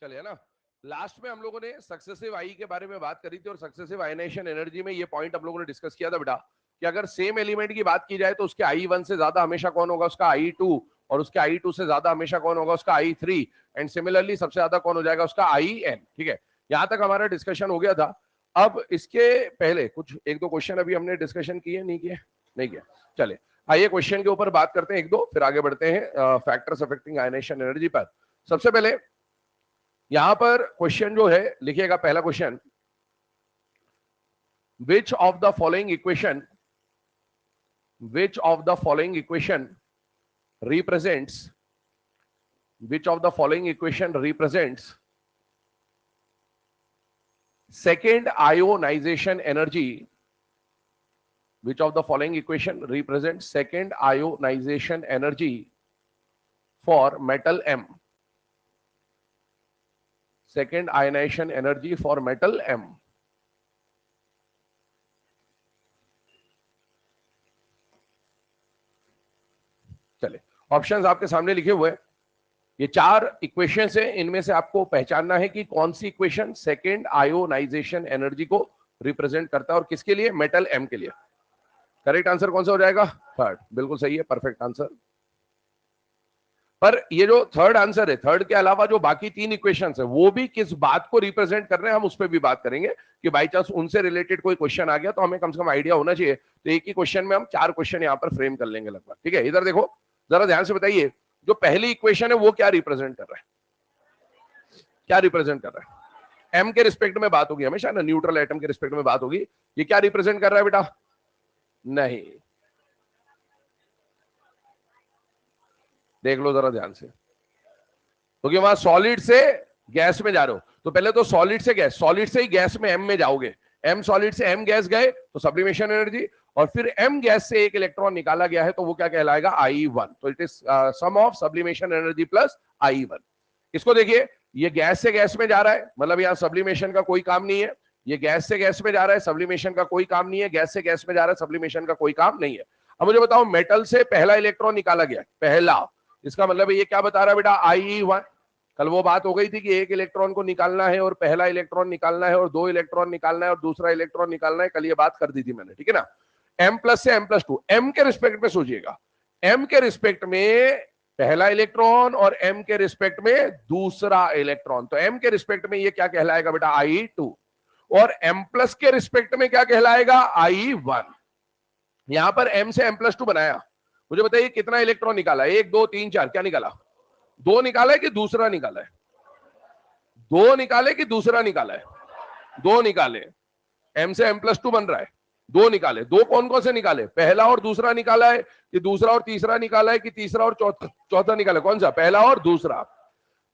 चलिए ना, लास्ट में हम लोगों ने सक्सेसिव आई के बारे में बात करी थी और सक्सेसिव आयनाइजेशन एनर्जी में ये पॉइंट हम लोगों ने डिस्कस किया था बेटा कि अगर सेम एलिमेंट की बात की जाए तो उसके I1 से ज्यादा हमेशा कौन होगा, उसका I2, और उसके I2 से ज्यादा हमेशा कौन होगा, उसका I3, एंड सिमिलरली सबसे ज्यादा कौन हो जाएगा, उसका IN। ठीक है, यहां तक हमारा डिस्कशन हो गया था। अब इसके पहले कुछ एक दो क्वेश्चन अभी हमने डिस्कशन किए, नहीं किए, नहीं किया। चले आइए क्वेश्चन के ऊपर बात करते हैं एक दो, फिर आगे बढ़ते हैं फैक्टर्स अफेक्टिंग आयनाइजेशन एनर्जी पर। सबसे पहले यहां पर क्वेश्चन जो है लिखिएगा, पहला question, which of the following equation represents second ionization energy, which of the following equation represents second ionization energy for metal M, second ionization energy for metal M। चले ऑप्शंस आपके सामने लिखे हुए हैं, ये चार इक्वेशन है, इनमें से आपको पहचानना है कि कौन सी इक्वेशन सेकेंड आयोनाइजेशन एनर्जी को रिप्रेजेंट करता है और किसके लिए, मेटल एम के लिए। करेक्ट आंसर कौन सा हो जाएगा, थर्ड, बिल्कुल सही है, परफेक्ट आंसर। पर ये जो थर्ड आंसर है, थर्ड के अलावा जो बाकी तीन इक्वेशंस है वो भी किस बात को रिप्रेजेंट कर रहे हैं, हम उस पर भी बात करेंगे कि बाई चांस उनसे रिलेटेड कोई क्वेश्चन आ गया तो हमें कम से कम आइडिया होना चाहिए। तो एक ही क्वेश्चन में हम चार क्वेश्चन यहां पर फ्रेम कर लेंगे लगभग। ठीक है, इधर देखो जरा ध्यान से बताइए, जो पहली इक्वेशन है वो क्या रिप्रेजेंट कर रहा है, क्या रिप्रेजेंट कर रहा है, एम के रिस्पेक्ट में बात होगी हमेशा ना, न्यूट्रल एटम के रिस्पेक्ट में बात होगी। ये क्या रिप्रेजेंट कर रहा है बेटा, नहीं, देख लो जरा ध्यान से, क्योंकि वहां सॉलिड से गैस में जा रहे हो, तो पहले तो सॉलिड से गैस, सॉलिड से ही गैस में एम में जाओगे, एम सॉलिड से एम गैस गए तो सब्लिमेशन एनर्जी, और फिर एम गैस से एक इलेक्ट्रॉन निकाला गया है तो वो क्या कहलाएगा, I1। तो it is sum of sublimation energy plus I1। इसको देखिए, ये गैस से गैस में जा रहा है, मतलब यहाँ सब्लिमेशन का कोई काम नहीं है, ये गैस से गैस में जा रहा है, सब्लिमेशन का कोई काम नहीं है, गैस से गैस में जा रहा है, सब्लिमेशन का कोई काम नहीं है। अब मुझे बताओ, मेटल से पहला इलेक्ट्रॉन निकाला गया, पहला, इसका मतलब ये क्या बता रहा है बेटा, I1। कल वो बात हो गई थी कि एक इलेक्ट्रॉन को निकालना है और पहला इलेक्ट्रॉन निकालना है और दो इलेक्ट्रॉन निकालना है और दूसरा इलेक्ट्रॉन निकालना है, कल ये बात कर दी थी मैंने, ठीक है ना। M प्लस से M+2, M के रिस्पेक्ट में सोचिएगा, M के रिस्पेक्ट में पहला इलेक्ट्रॉन और M के रिस्पेक्ट में दूसरा इलेक्ट्रॉन, तो M के रिस्पेक्ट में ये क्या कहलाएगा बेटा, I2, और M प्लस के रिस्पेक्ट में क्या कहलाएगा, I1। यहां पर M से M+2 बनाया, मुझे बताइए कितना इलेक्ट्रॉन निकाला, 1 2 3 4, क्या निकाला, दो निकाला है कि दूसरा निकाला है, दो निकाले कि दूसरा निकाला है, दो निकाले, M से M+2 बन रहा है, दो निकाले, दो कौन कौन से निकाले, पहला और दूसरा निकाला है कि दूसरा और तीसरा निकाला है कि तीसरा और चौथा निकाला, कौन सा, पहला और दूसरा।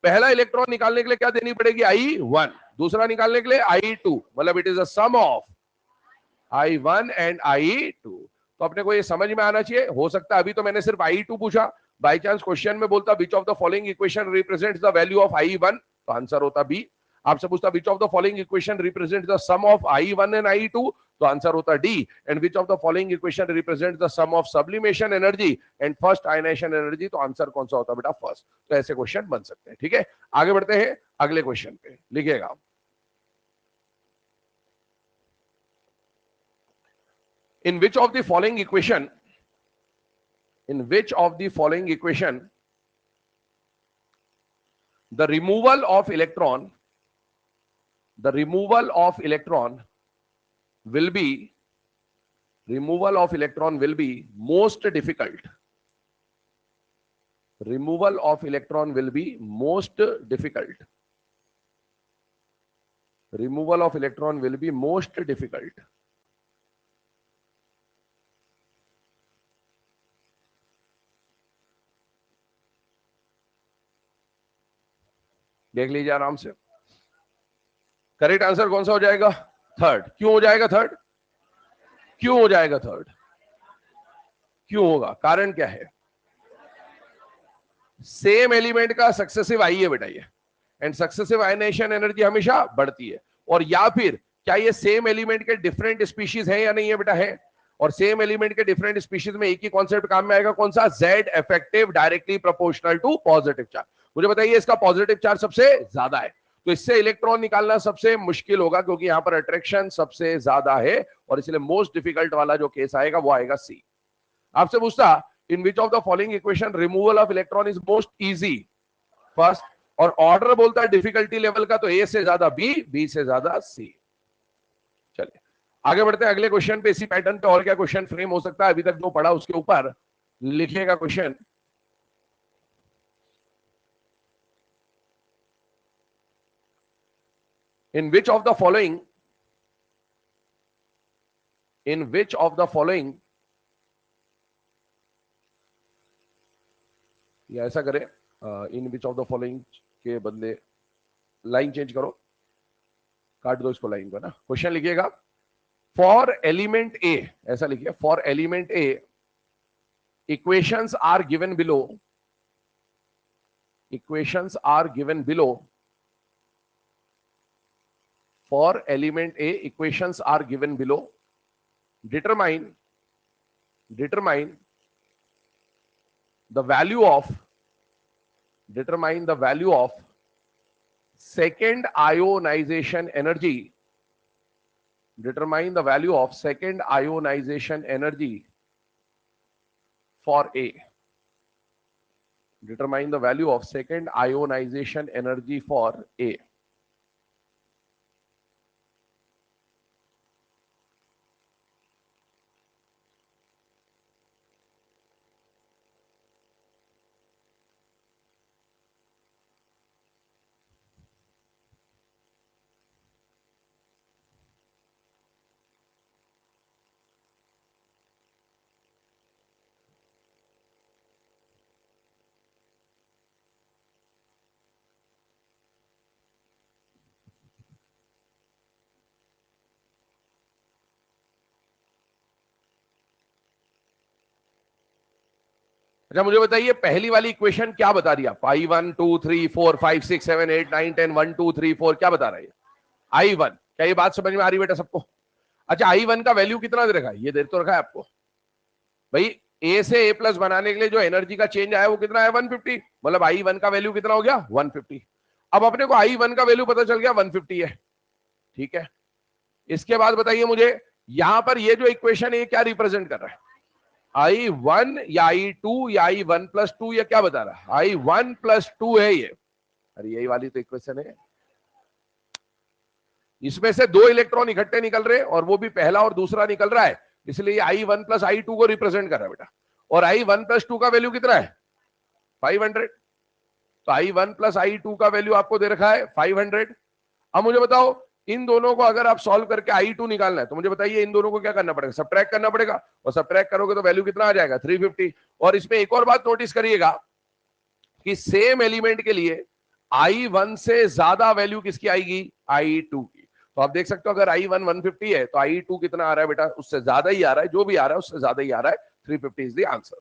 पहला इलेक्ट्रॉन निकालने के लिए क्या देनी पड़ेगी, I1, दूसरा निकालने के लिए I2, मतलब it is a sum of I1 and I2। तो अपने को ये समझ में आना चाहिए। हो सकता है अभी तो मैंने सिर्फ I2 पूछा, बाई चांस क्वेश्चन में बोलता which of the following equation represents the value of I1, तो आंसर होता बी। आपसे पूछता which of the following equation represents the sum of I1 and I2, तो आंसर होता D. And which of the following equation represents the sum of sublimation energy and first ionisation energy, तो answer कौन सा होता बेटा, first. तो ऐसे question बन सकते हैं। ठीक है, आगे बढ़ते हैं अगले क्वेश्चन पे, लिखिएगा, in which of the following equation the removal of electron will be most difficult, removal of electron will be most difficult, removal of electron will be most difficult। देख लीजिए आराम से, करेक्ट आंसर कौन सा हो जाएगा, थर्ड। क्यों हो जाएगा थर्ड, क्यों हो जाएगा थर्ड, क्यों होगा, कारण क्या है, सेम एलिमेंट का सक्सेसिव आई है बेटा ये, एंड सक्सेसिव आयनाइजेशन एनर्जी हमेशा बढ़ती है। और या फिर क्या ये सेम एलिमेंट के डिफरेंट स्पीशीज है या नहीं है बेटा, है। और सेम एलिमेंट के डिफरेंट स्पीशीज में एक ही कॉन्सेप्ट काम में आएगा, कौन सा, Z effective directly proportional to positive charge. मुझे बताइए इसका पॉजिटिव चार्ज सबसे ज्यादा है, तो इससे इलेक्ट्रॉन निकालना सबसे मुश्किल होगा क्योंकि यहां पर अट्रैक्शन सबसे ज्यादा है, और इसलिए मोस्ट डिफिकल्ट वाला जो केस आएगा वो आएगा सी। आपसे पूछता in which of the following equation removal of electron is most easy, first, और ऑर्डर बोलता है डिफिकल्टी लेवल का, तो ए से ज्यादा बी, बी से ज्यादा सी। चलिए आगे बढ़ते हैं अगले क्वेश्चन पे। इसी पैटर्न पे और क्या क्वेश्चन फ्रेम हो सकता है अभी तक जो पढ़ा उसके ऊपर लिखिएगा question. In which of the following, in which of the following, या ऐसा करें, इन विच ऑफ द फॉलोइंग के बदले लाइन चेंज करो, काट दो इसको लाइन को ना। क्वेश्चन लिखिएगा फॉर एलिमेंट ए, ऐसा लिखिए for element A equations are given below, equations are given below, for element A equations are given below, determine the value of second ionization energy, determine the value of second ionization energy for A, determine the value of second ionization energy for A। अच्छा मुझे बताइए पहली वाली equation क्या बता रही है? आई 1 2 3 4 5 6 7 8 9 10 1 2 3 4 क्या बता रहा है? आई 1। क्या ये बात समझ में आ रही बेटा सबको? अच्छा आई 1 का वैल्यू कितना दे रखा है? ये दे तो रखा है आपको भाई, ए से ए प्लस बनाने के लिए जो एनर्जी का चेंज आया वो कितना है? 150। मतलब आई 1 का वैल्यू कितना हो गया? 150। अब अपने को आई 1 का वैल्यू पता चल गया 150 है, ठीक है। इसके बाद बताइए मुझे यहां पर ये जो इक्वेशन है क्या रिप्रेजेंट कर रहा है? आई 1 या आई 2 या आई 1 प्लस 2, या क्या बता रहा है? आई 1 प्लस 2 है ये। अरे यही वाली तो इक्वेशन है। इसमें से दो इलेक्ट्रॉन इकट्ठे निकल रहे हैं और वो भी पहला और दूसरा निकल रहा है, इसलिए आई 1 प्लस आई 2 को रिप्रेजेंट कर रहा है बेटा। और आई 1 प्लस 2 का वैल्यू कितना है? 500। तो आई 1 प्लस आई 2 का वैल्यू आपको दे रखा है 500। अब मुझे बताओ इन दोनों को अगर आप सॉल्व करके आई 2 निकालना है तो मुझे बताइए इन दोनों को क्या करना पड़ेगा? सब्ट्रैक्ट करना पड़ेगा, और सब्ट्रैक्ट करोगे तो वैल्यू कितना आ जाएगा? 350। और इसमें एक और बात नोटिस करिएगा कि सेम एलिमेंट के लिए आई 1 से ज्यादा वैल्यू किसकी आएगी? आई 2 की। तो आप देख सकते हो अगर आई 1 150 है तो आई 2 कितना आ रहा है बेटा? उससे ज्यादा ही आ रहा है, जो भी आ रहा है उससे ज्यादा ही आ रहा है। 350 इज द आंसर।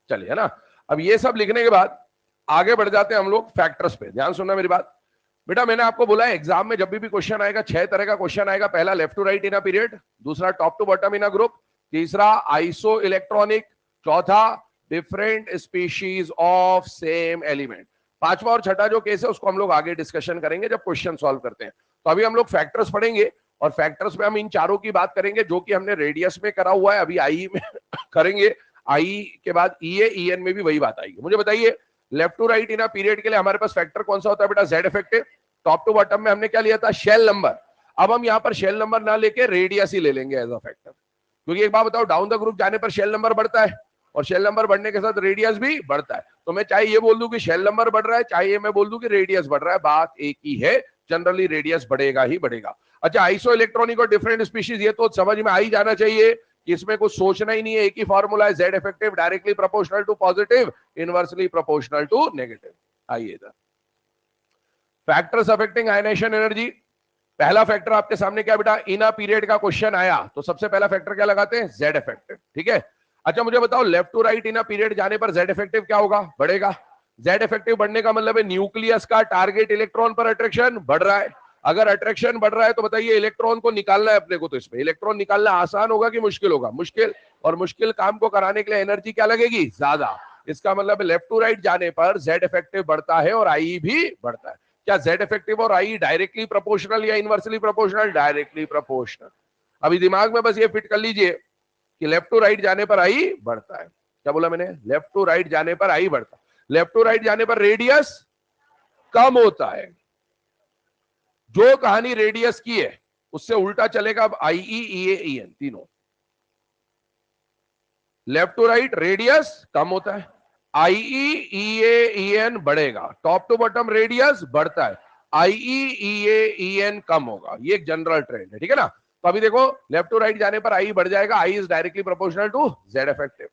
चलिए, है ना। अब ये सब लिखने के बाद आगे बढ़ जाते हैं हम लोग फैक्टर्स पे। ध्यान सुनना मेरी बात बेटा, मैंने आपको बोला है एग्जाम में जब भी क्वेश्चन आएगा 6 तरह का क्वेश्चन आएगा। पहला left to right in a period, दूसरा top to bottom in a group, तीसरा आइसो इलेक्ट्रॉनिक, चौथा different species of same element. पांचवा और छठा जो केस है उसको हम लोग आगे डिस्कशन करेंगे जब क्वेश्चन सॉल्व करते हैं। तो अभी हम लोग फैक्टर्स पढ़ेंगे और फैक्टर्स में हम इन चारों की बात करेंगे जो कि हमने रेडियस में करा हुआ है, अभी आई में करेंगे। आई के बाद ईएन में भी वही बात आएगी। मुझे बताइए left to right in a period के लिए हमारे पास फैक्टर कौन सा होता है बेटा? Z effective. Top to bottom में हमने क्या लिया था? Shell number. अब हम यहाँ पर शेल नंबर ना लेके रेडियस ही ले लेंगे एज अ फैक्टर, क्योंकि एक बात बताओ डाउन द ग्रुप जाने पर शेल नंबर बढ़ता है और शेल नंबर बढ़ने के साथ रेडियस भी बढ़ता है। तो मैं चाहे ये बोल दूं कि शेल नंबर बढ़ रहा है, चाहे ये मैं बोल दूं कि रेडियस बढ़ रहा है, बात एक ही है, जनरली रेडियस बढ़ेगा ही बढ़ेगा। अच्छा आइसो इलेक्ट्रॉनिक और डिफरेंट स्पीशीज ये तो समझ में आ ही जाना चाहिए, इसमें कुछ सोचना ही नहीं है, एक ही फॉर्मूला है, Z effective directly proportional to positive, inversely proportional to negative. आइए इधर फैक्टर्स अफेक्टिंग आयनाइजेशन एनर्जी। पहला फैक्टर आपके सामने क्या बेटा? इन अ पीरियड का क्वेश्चन आया तो सबसे पहला फैक्टर क्या लगाते हैं? जेड इफेक्टिव, ठीक है। अच्छा मुझे बताओ left to right in a period जाने पर जेड इफेक्टिव क्या होगा? बढ़ेगा। जेड इफेक्टिव बढ़ने का मतलब है न्यूक्लियस का टारगेट इलेक्ट्रॉन पर अट्रैक्शन बढ़ रहा है। अगर अट्रैक्शन बढ़ रहा है तो बताइए इलेक्ट्रॉन को निकालना है अपने को, तो इसमें इलेक्ट्रॉन निकालना आसान होगा कि मुश्किल होगा? मुश्किल। और मुश्किल काम को कराने के लिए एनर्जी क्या लगेगी? ज्यादा। इसका मतलब लेफ्ट टू राइट जाने पर जेड इफेक्टिव बढ़ता है और आई भी बढ़ता है। क्या जेड इफेक्टिव और आई डायरेक्टली प्रोपोर्शनल या इनवर्सली प्रोपोर्शनल? Directly proportional. अभी दिमाग में बस ये फिट कर लीजिए कि लेफ्ट टू राइट जाने पर आई बढ़ता है। क्या बोला मैंने? लेफ्ट टू राइट जाने पर आई बढ़ता है। लेफ्ट टू राइट जाने पर रेडियस कम होता है। जो कहानी रेडियस की है उससे उल्टा चलेगा। अब आई ई ई ए एन तीनों। लेफ्ट टू राइट रेडियस कम होता है, आई ई ए एन बढ़ेगा। टॉप टू बॉटम रेडियस बढ़ता है, आई ई ए एन कम होगा। ये एक जनरल ट्रेंड है, ठीक है ना? तो अभी देखो लेफ्ट टू राइट जाने पर आई बढ़ जाएगा, I is directly proportional to Z effective.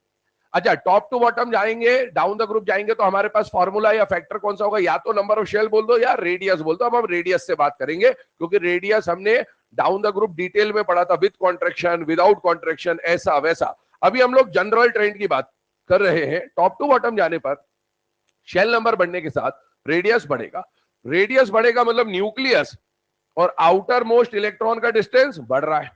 अच्छा, टॉप टू बॉटम जाएंगे, डाउन द ग्रुप जाएंगे, तो हमारे पास फॉर्मूला या फैक्टर कौन सा होगा? या तो नंबर ऑफ शेल बोल दो या रेडियस बोल दो। अब हम रेडियस से बात करेंगे क्योंकि रेडियस हमने डाउन द ग्रुप डिटेल में पढ़ा था, विद कॉन्ट्रैक्शन, विदाउट कॉन्ट्रैक्शन, ऐसा वैसा। अभी हम लोग जनरल ट्रेंड की बात कर रहे हैं। टॉप टू बॉटम जाने पर शेल नंबर बढ़ने के साथ रेडियस बढ़ेगा। रेडियस बढ़ेगा मतलब न्यूक्लियस और आउटर मोस्ट इलेक्ट्रॉन का डिस्टेंस बढ़ रहा है।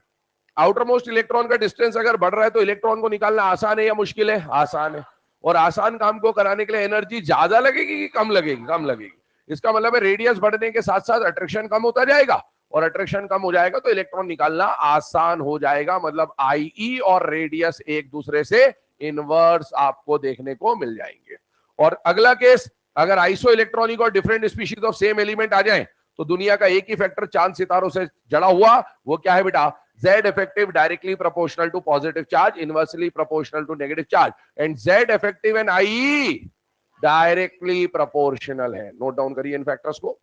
आउटर मोस्ट इलेक्ट्रॉन का डिस्टेंस अगर बढ़ रहा है तो इलेक्ट्रॉन को निकालना आसान है या मुश्किल है? आसान है। और आसान काम को कराने के लिए एनर्जी ज्यादा लगेगी कि कम लगेगी? कम लगेगी। इसका मतलब है रेडियस बढ़ने के साथ साथ अट्रैक्शन कम होता जाएगा, और अट्रैक्शन कम हो जाएगा तो इलेक्ट्रॉन निकालना आसान हो जाएगा। मतलब आई और रेडियस एक दूसरे से इनवर्स आपको देखने को मिल जाएंगे। और अगला केस, अगर आइसो इलेक्ट्रॉनिक और different species of same element आ जाए तो दुनिया का एक ही फैक्टर चांद सितारों से जड़ा हुआ, वो क्या है बेटा? Z effective directly proportional to positive charge, inversely proportional to negative charge, and Z effective and IE directly proportional है। नोट डाउन करिए इन फैक्टर्स को।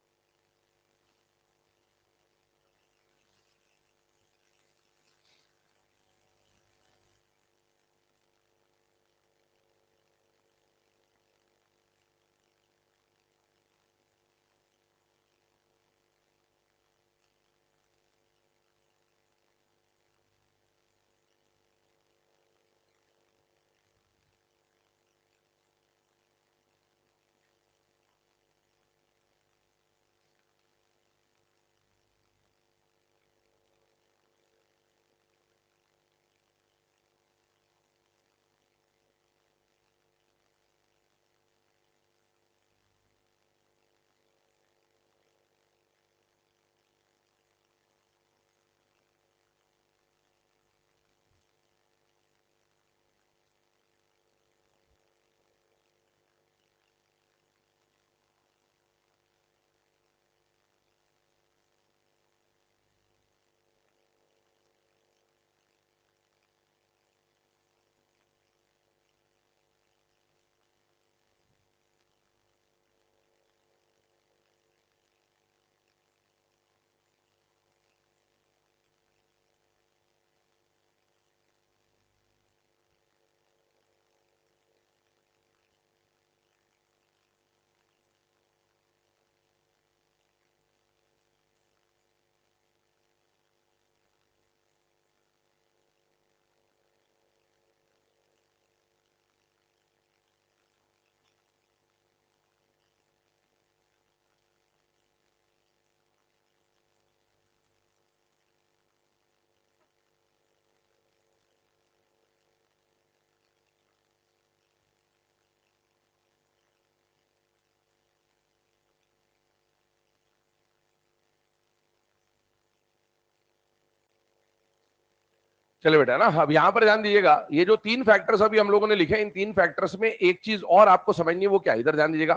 चले बेटा ना, अब यहां पर ध्यान दीजिएगा, ये जो तीन फैक्टर्स अभी हम लोगों ने लिखे, इन तीन फैक्टर्स में एक चीज और आपको समझनी है, वो क्या? इधर ध्यान दीजिएगा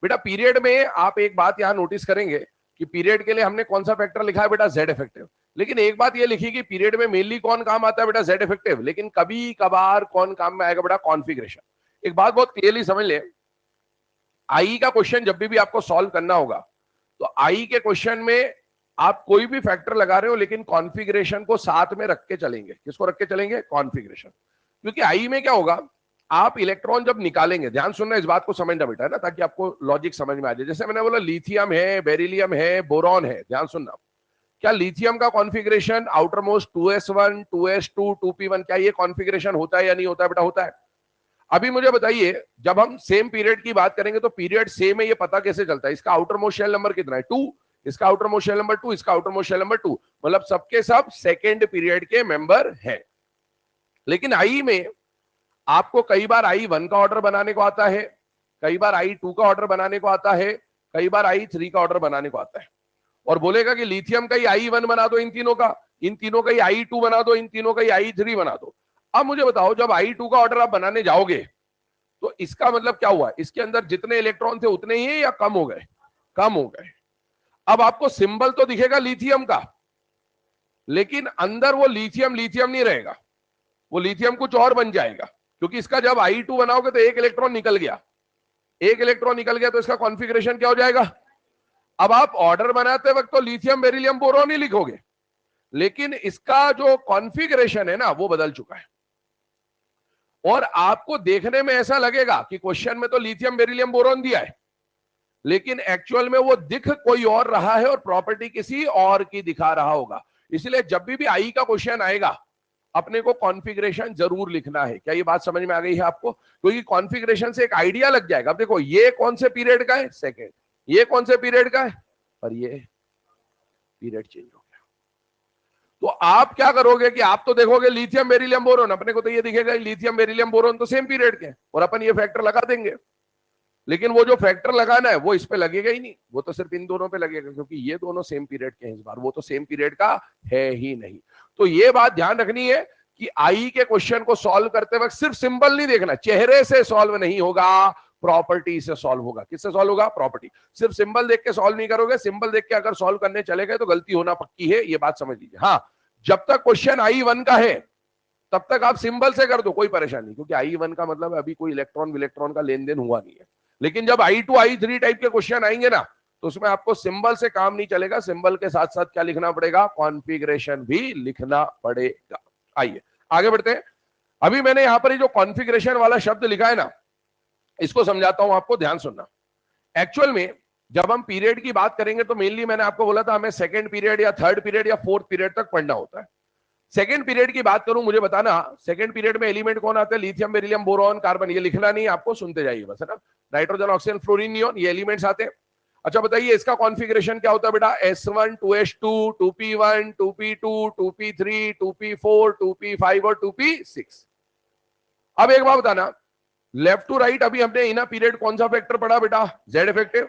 बेटा। पीरियड में आप एक बात यहां नोटिस करेंगे कि पीरियड के लिए हमने कौन सा फैक्टर लिखा है बेटा? Z effective. लेकिन एक बात ये लिखी कि पीरियड में मेनली कौन काम आता है बेटा? Z effective. लेकिन कभी कभार कौन काम में आएगा बेटा? कॉन्फिगरेशन। एक बात बहुत क्लियरली समझ ले, आई का क्वेश्चन जब भी आपको सॉल्व करना होगा तो आई के क्वेश्चन में आप कोई भी फैक्टर लगा रहे हो लेकिन कॉन्फ़िगरेशन को साथ में रख के चलेंगे। किसको रख के चलेंगे? कॉन्फ़िगरेशन। क्योंकि आई में क्या होगा, आप इलेक्ट्रॉन जब निकालेंगे, ध्यान सुनना, इस बात को समझना बेटा, है ना, ताकि आपको लॉजिक समझ में आ जाए। जैसे मैंने बोला लिथियम है, बेरिलियम है, बोरॉन है, ध्यान सुनना। क्या लिथियम का configuration outer most 2s1 2s2 2p1, क्या ये कॉन्फ़िगरेशन होता है या नहीं होता है बेटा? होता है। अभी मुझे बताइए, जब हम सेम पीरियड की बात करेंगे तो पीरियड सेम है ये पता कैसे चलता है? इसका आउटर मोस्ट शेल नंबर कितना है? 2, इसका आउटर मोस्ट शेल नंबर 2, इसका आउटर मोस्ट शेल नंबर 2, मतलब सबके सब सेकेंड पीरियड के मेंबर है। लेकिन आई में आपको कई बार I1 का ऑर्डर बनाने को आता है, कई बार I2 का ऑर्डर बनाने को आता है, कई बार I3 का ऑर्डर बनाने को आता है, और बोलेगा कि लिथियम का ही I1 बना दो, इन तीनों का ही I2 बना दो, इन तीनों का ही I3 बना दो। अब मुझे बताओ, जब I2 का ऑर्डर आप बनाने जाओगे तो इसका मतलब क्या हुआ? इसके अंदर जितने इलेक्ट्रॉन थे उतने ही या कम हो गए? कम हो गए। अब आपको सिंबल तो दिखेगा लिथियम का, लेकिन अंदर वो लिथियम नहीं रहेगा, वो लिथियम कुछ और बन जाएगा, क्योंकि इसका जब I2 बनाओगे तो एक इलेक्ट्रॉन निकल गया, एक इलेक्ट्रॉन निकल गया, तो इसका कॉन्फ़िगरेशन क्या हो जाएगा? अब आप ऑर्डर बनाते वक्त तो लिथियम बेरिलियम बोरॉन ही लिखोगे, लेकिन इसका जो कॉन्फ़िगरेशन है ना वो बदल चुका है, और आपको देखने में ऐसा लगेगा कि क्वेश्चन में तो लिथियम बेरिलियम बोरॉन दिया है, लेकिन एक्चुअल में वो दिख कोई और रहा है और प्रॉपर्टी किसी और की दिखा रहा होगा। इसलिए जब भी आई का क्वेश्चन आएगा अपने को कॉन्फ़िगरेशन जरूर लिखना है। क्या ये बात समझ में आ गई है आपको? क्योंकि कॉन्फ़िगरेशन से एक आइडिया लग जाएगा। अब देखो, ये कौन से पीरियड का है? सेकेंड। ये कौन से पीरियड का है? और ये पीरियड चेंज हो गया। तो आप क्या करोगे कि आप तो देखोगे लिथियम बेरिलियम बोरोन, अपने को तो ये दिखेगा लिथियम बेरिलियम बोरोन तो सेम पीरियड के, और अपन ये फैक्टर लगा देंगे, लेकिन वो जो फैक्टर लगाना है वो इस पे लगेगा ही नहीं, वो तो सिर्फ इन दोनों पे लगेगा, क्योंकि ये दोनों सेम पीरियड के हैं इस बार, वो तो सेम पीरियड का है ही नहीं। तो ये बात ध्यान रखनी है कि आई के क्वेश्चन को सॉल्व करते वक्त सिर्फ सिंबल नहीं देखना, चेहरे से सॉल्व नहीं होगा, प्रॉपर्टी से सॉल्व होगा। किससे सॉल्व होगा? प्रॉपर्टी। सिर्फ सिंबल देख के सॉल्व नहीं करोगे, सिंबल देख के अगर सॉल्व करने चले गए तो गलती होना पक्की है, ये बात समझ लीजिए। हाँ, जब तक क्वेश्चन I1 का है तब तक आप सिंबल से कर दो, कोई परेशानी नहीं, क्योंकि I1 का मतलब अभी कोई इलेक्ट्रॉन का लेन देन हुआ नहीं है। लेकिन जब I2 I3 टाइप के क्वेश्चन आएंगे ना, तो उसमें आपको सिंबल से काम नहीं चलेगा, सिंबल के साथ साथ क्या लिखना पड़ेगा? कॉन्फ़िगरेशन भी लिखना पड़ेगा। आइए आगे बढ़ते हैं। अभी मैंने यहां पर जो कॉन्फ़िगरेशन वाला शब्द लिखा है ना, इसको समझाता हूं आपको, ध्यान सुनना। एक्चुअल में जब हम पीरियड की बात करेंगे तो मेनली मैंने आपको बोला था हमें सेकंड पीरियड या थर्ड पीरियड या फोर्थ पीरियड तक पढ़ना होता है। सेकंड पीरियड की बात करूं, मुझे बताना सेकंड पीरियड में एलिमेंट कौन आता है? Lithium beryllium boron carbon. ये लिखना नहीं आपको, सुनते जाइए बस, है ना। नाइट्रोजन ऑक्सीजन फ्लोरीन नियोन, ये एलिमेंट्स आते हैं। अच्छा बताइए, इसका कॉन्फ़िगरेशन क्या होता है बेटा? S1 2S2 2P1 2P2 2P3 2P4 2P5 और 2P6। अब एक बात बताना, लेफ्ट टू राइट अभी हमने इना पीरियड कौन सा फैक्टर पढ़ा बेटा? Z effective.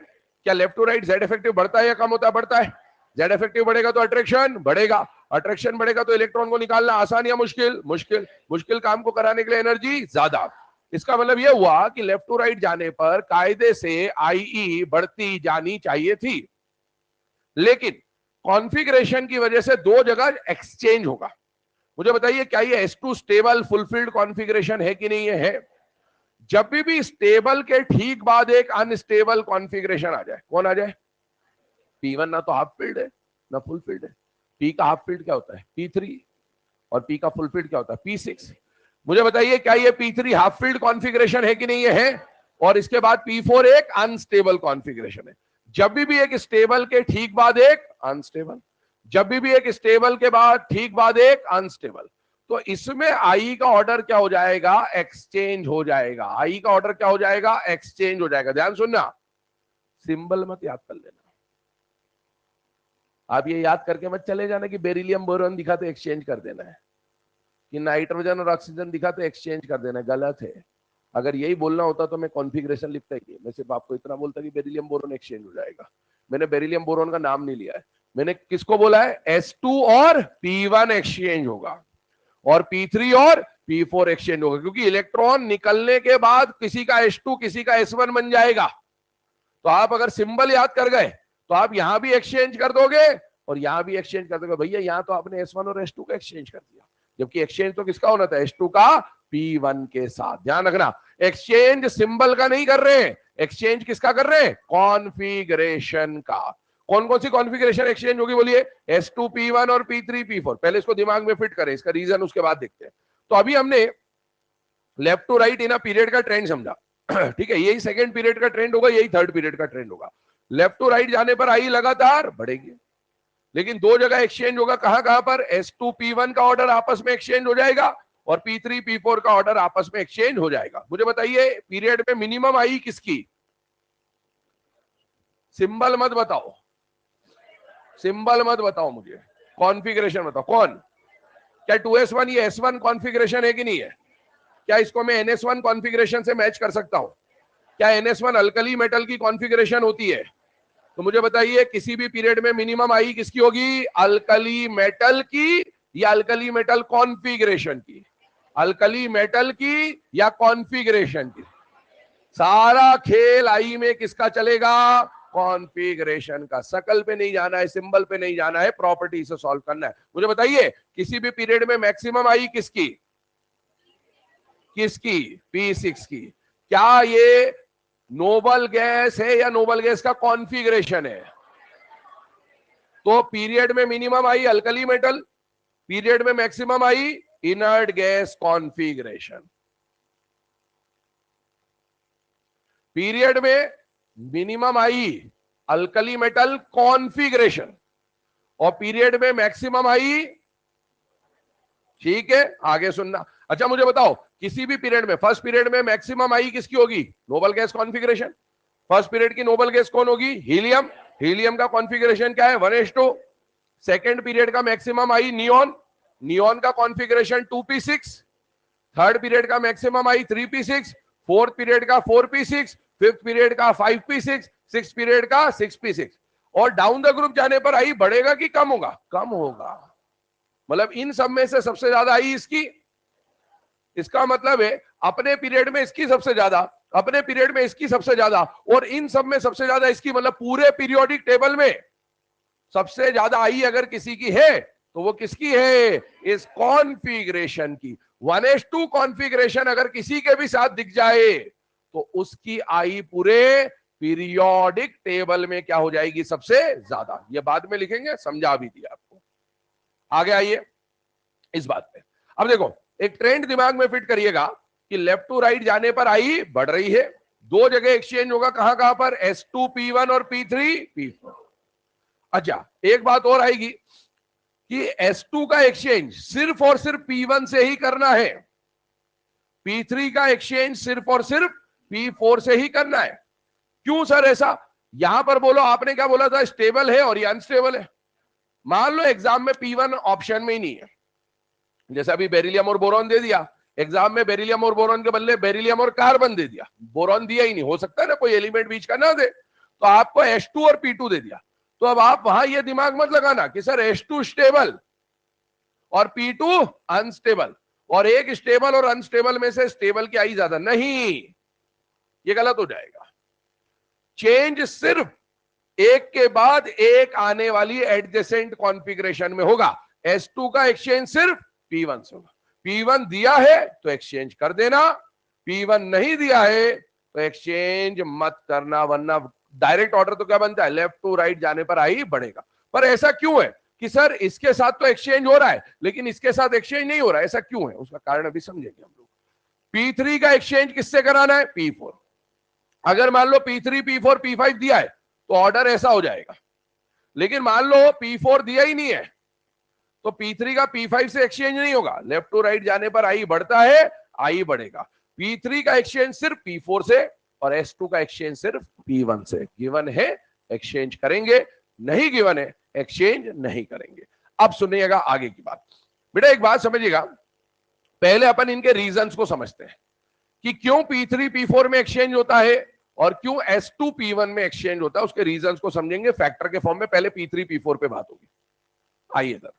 क्या left to right Z effective बढ़ता है या कम होता है? बढ़ता है। जेड इफेक्टिव बढ़ेगा तो अट्रैक्शन बढ़ेगा, अट्रैक्शन बढ़ेगा तो इलेक्ट्रॉन को निकालना आसान या मुश्किल? मुश्किल। मुश्किल काम को कराने के लिए एनर्जी ज्यादा। इसका मतलब यह हुआ कि लेफ्ट टू राइट जाने पर कायदे से IE बढ़ती जानी चाहिए थी, लेकिन कॉन्फ़िगरेशन की वजह से दो जगह एक्सचेंज होगा। मुझे बताइए, क्या ये S2 स्टेबल फुलफिल्ड कॉन्फ़िगरेशन है कि नहीं है? जब भी स्टेबल के ठीक बाद एक अनस्टेबल कॉन्फ़िगरेशन आ जाए, कौन आ जाए? P1 ना तो हाफ फील्ड है ना फुल फील्ड है। P का हाफ फील्ड क्या होता है? P3। और P का फुल फील्ड क्या होता है? P6। मुझे बताइए, क्या ये P3 हाफ फील्ड कॉन्फ़िगरेशन है कि नहीं है? और इसके बाद P4 एक अनस्टेबल कॉन्फ़िगरेशन है। जब भी एक स्टेबल के ठीक बाद एक अनस्टेबल, जब भी एक स्टेबल के बाद ठीक बाद एक अनस्टेबल, तो इसमें आई का ऑर्डर क्या हो जाएगा? एक्सचेंज हो जाएगा। आई का ऑर्डर क्या हो जाएगा? एक्सचेंज हो जाएगा। ध्यान सुनना, सिंबल मत याद कर लेना। आप ये याद करके मत चले जाना कि बेरिलियम बोरॉन दिखा तो एक्सचेंज कर देना है, कि नाइट्रोजन और ऑक्सीजन दिखा तो एक्सचेंज कर देना है। गलत है। अगर यही बोलना होता तो मैं कॉन्फ़िगरेशन लिखता ही नहीं, मैं सिर्फ आपको इतना बोलता कि बेरिलियम बोरॉन एक्सचेंज हो जाएगा। मैंने बेरिलियम बोरॉन का नाम नहीं लिया है, मैंने किसको बोला है? S2 और P1 एक्सचेंज होगा, और P3 और P4 एक्सचेंज होगा, क्योंकि इलेक्ट्रॉन निकलने के बाद किसी का S2 किसी का S1 बन जाएगा। तो आप अगर सिंबल याद कर गए तो आप यहां भी एक्सचेंज कर दोगे और यहां भी एक्सचेंज कर दोगे। भैया यहां तो आपने S1 और S2 का एक्सचेंज कर दिया, जबकि एक्सचेंज तो किसका होना था? S2 का P1 के साथ। ध्यान रखना, एक्सचेंज सिंबल का नहीं कर रहे हैं, एक्सचेंज किसका कर रहे हैं? कॉन्फ़िगरेशन का। कौन कौन सी कॉन्फ़िगरेशन एक्सचेंज होगी बोलिए? S2 P1 और P3 P4। पहले इसको दिमाग में फिट करें, इसका रीजन उसके बाद देखते हैं। तो अभी हमने left to right in a period का ट्रेंड समझा, ठीक है। यही सेकंड पीरियड का ट्रेंड होगा, यही थर्ड पीरियड का ट्रेंड होगा। लेफ्ट टू राइट जाने पर आई लगातार बढ़ेगी, लेकिन दो जगह एक्सचेंज होगा। कहां कहां पर? S2 P1 का ऑर्डर आपस में एक्सचेंज हो जाएगा, और P3 P4 का ऑर्डर आपस में एक्सचेंज हो जाएगा। मुझे बताइए पीरियड में मिनिमम आई किसकी? सिंबल मत बताओ, सिंबल मत बताओ, मुझे कॉन्फ़िगरेशन बताओ। कौन? क्या 2s1 ये s1 कॉन्फ़िगरेशन है कि नहीं है? क्या इसको मैं ns1 कॉन्फ़िगरेशन से मैच कर सकता हूं? क्या ns1 अल्कली मेटल की कॉन्फ़िगरेशन होती है? तो मुझे बताइए किसी भी पीरियड में मिनिमम आई किसकी होगी? अल्कली मेटल की या अल्कली मेटल कॉन्फ़िगरेशन की? अल्कली मेटल की या कॉन्फ़िगरेशन की? सारा खेल आई में किसका चलेगा? कॉन्फ़िगरेशन का। शकल पे नहीं जाना है, सिंबल पे नहीं जाना है, प्रॉपर्टी से सॉल्व करना है। मुझे बताइए किसी भी पीरियड में मैक्सिमम आई किसकी? किसकी? P6 की। क्या ये नोबल गैस है या नोबल गैस का कॉन्फ़िगरेशन है? तो पीरियड में minimum I alkali metal, period में maximum I inert gas configuration. Period में minimum I alkali metal configuration और पीरियड में मैक्सिमम आई, ठीक है आगे सुनना। अच्छा मुझे बताओ किसी भी पीरियड में, फर्स्ट पीरियड में मैक्सिमम आई किसकी होगी? Nobel gas configuration. First period की नोबल गैस कौन होगी? हीलियम। हीलियम का कॉन्फ़िगरेशन क्या है? 1s2। सेकंड पीरियड का मैक्सिमम आई नियॉन, नियॉन का कॉन्फ़िगरेशन 2p6। थर्ड पीरियड का maximum I 3p6। Fourth period का 4p6। फिफ्थ पीरियड का 5p6। सिक्स पीरियड का 6p6। और डाउन द ग्रुप जाने पर आई बढ़ेगा कि कम होगा? कम होगा। मतलब इन सब में से सबसे ज्यादा आई इसकी। इसका मतलब है अपने पीरियड में इसकी सबसे ज्यादा, अपने पीरियड में इसकी सबसे ज्यादा, और इन सब में सबसे ज्यादा इसकी। मतलब पूरे पीरियोडिक टेबल में सबसे ज्यादा आई अगर किसी की है तो वो किसकी है? इस कॉन्फ़िगरेशन की। 1s2 कॉन्फ़िगरेशन अगर किसी के भी साथ दिख जाए तो उसकी आई पूरे पीरियोडिक टेबल में क्या हो जाएगी? सबसे ज्यादा। ये बाद में लिखेंगे, समझा भी दिया आपको। आगे आइए इस बात पे। अब देखो एक ट्रेंड दिमाग में फिट करिएगा कि लेफ्ट टू राइट जाने पर आई बढ़ रही है। दो जगह एक्सचेंज होगा, कहां कहां पर? S2P1 और P3P4। अच्छा एक बात और आएगी कि S2 का एक्सचेंज सिर्फ और सिर्फ P1 से ही करना है, P3 का एक्सचेंज सिर्फ और सिर्फ P4 से ही करना है। क्यों सर ऐसा? यहां पर बोलो, आपने क्या बोला था? स्टेबल है और ये अनस्टेबल है। मान लो एग्जाम में P1 ऑप्शन में ही नहीं है, जैसे अभी बेरिलियम और बोरॉन दे दिया, एग्जाम में बेरिलियम और बोरॉन के बदले बेरिलियम और कार्बन दे दिया, बोरॉन दिया ही नहीं। हो सकता है ना कोई एलिमेंट बीच का ना दे, तो आपको H2 और P2 दे दिया। तो अब आप वहां ये दिमाग मत लगाना कि सर H2 स्टेबल और P2 अनस्टेबल, और एक स्टेबल और अनस्टेबल में से स्टेबल की आई ज्यादा। नहीं, ये गलत हो जाएगा। चेंज सिर्फ एक के बाद एक आने वाली एडजेसेंट कॉन्फ़िगरेशन में होगा। S2 का एक्सचेंज सिर्फ P1 से होगा। P1 दिया है तो एक्सचेंज कर देना, P1 नहीं दिया है तो एक्सचेंज मत करना, वरना डायरेक्ट ऑर्डर तो क्या बनता है? लेफ्ट टू राइट जाने पर आई बढ़ेगा। पर ऐसा क्यों है कि सर इसके साथ तो एक्सचेंज हो रहा है लेकिन इसके साथ एक्सचेंज नहीं हो रहा है? ऐसा क्यों है? उसका कारण अभी समझेंगे हम लोग। P3 का एक्सचेंज किससे कराना है? P4। अगर मान लो P3 P4 P5 दिया है तो ऑर्डर ऐसा हो जाएगा, लेकिन मान लो P4 दिया ही नहीं है तो P3 का P5 से एक्सचेंज नहीं होगा। लेफ्ट टू राइट जाने पर आई बढ़ता है, आई बढ़ेगा। P3 का एक्सचेंज सिर्फ P4 से और S2 का एक्सचेंज सिर्फ P1 से। गिवन है एक्सचेंज करेंगे, नहीं गिवन है एक्सचेंज नहीं करेंगे। अब सुनिएगा आगे की बात। बेटा एक बात समझिएगा, पहले अपन इनके रीजंस को समझते हैं कि क्यों P3 P4 में एक्सचेंज होता है और क्यों S2 P1 में एक्सचेंज होता है। उसके रीजंस को समझेंगे फैक्टर के फॉर्म में। पहले P3 P4 पे बात होगी। आइए इधर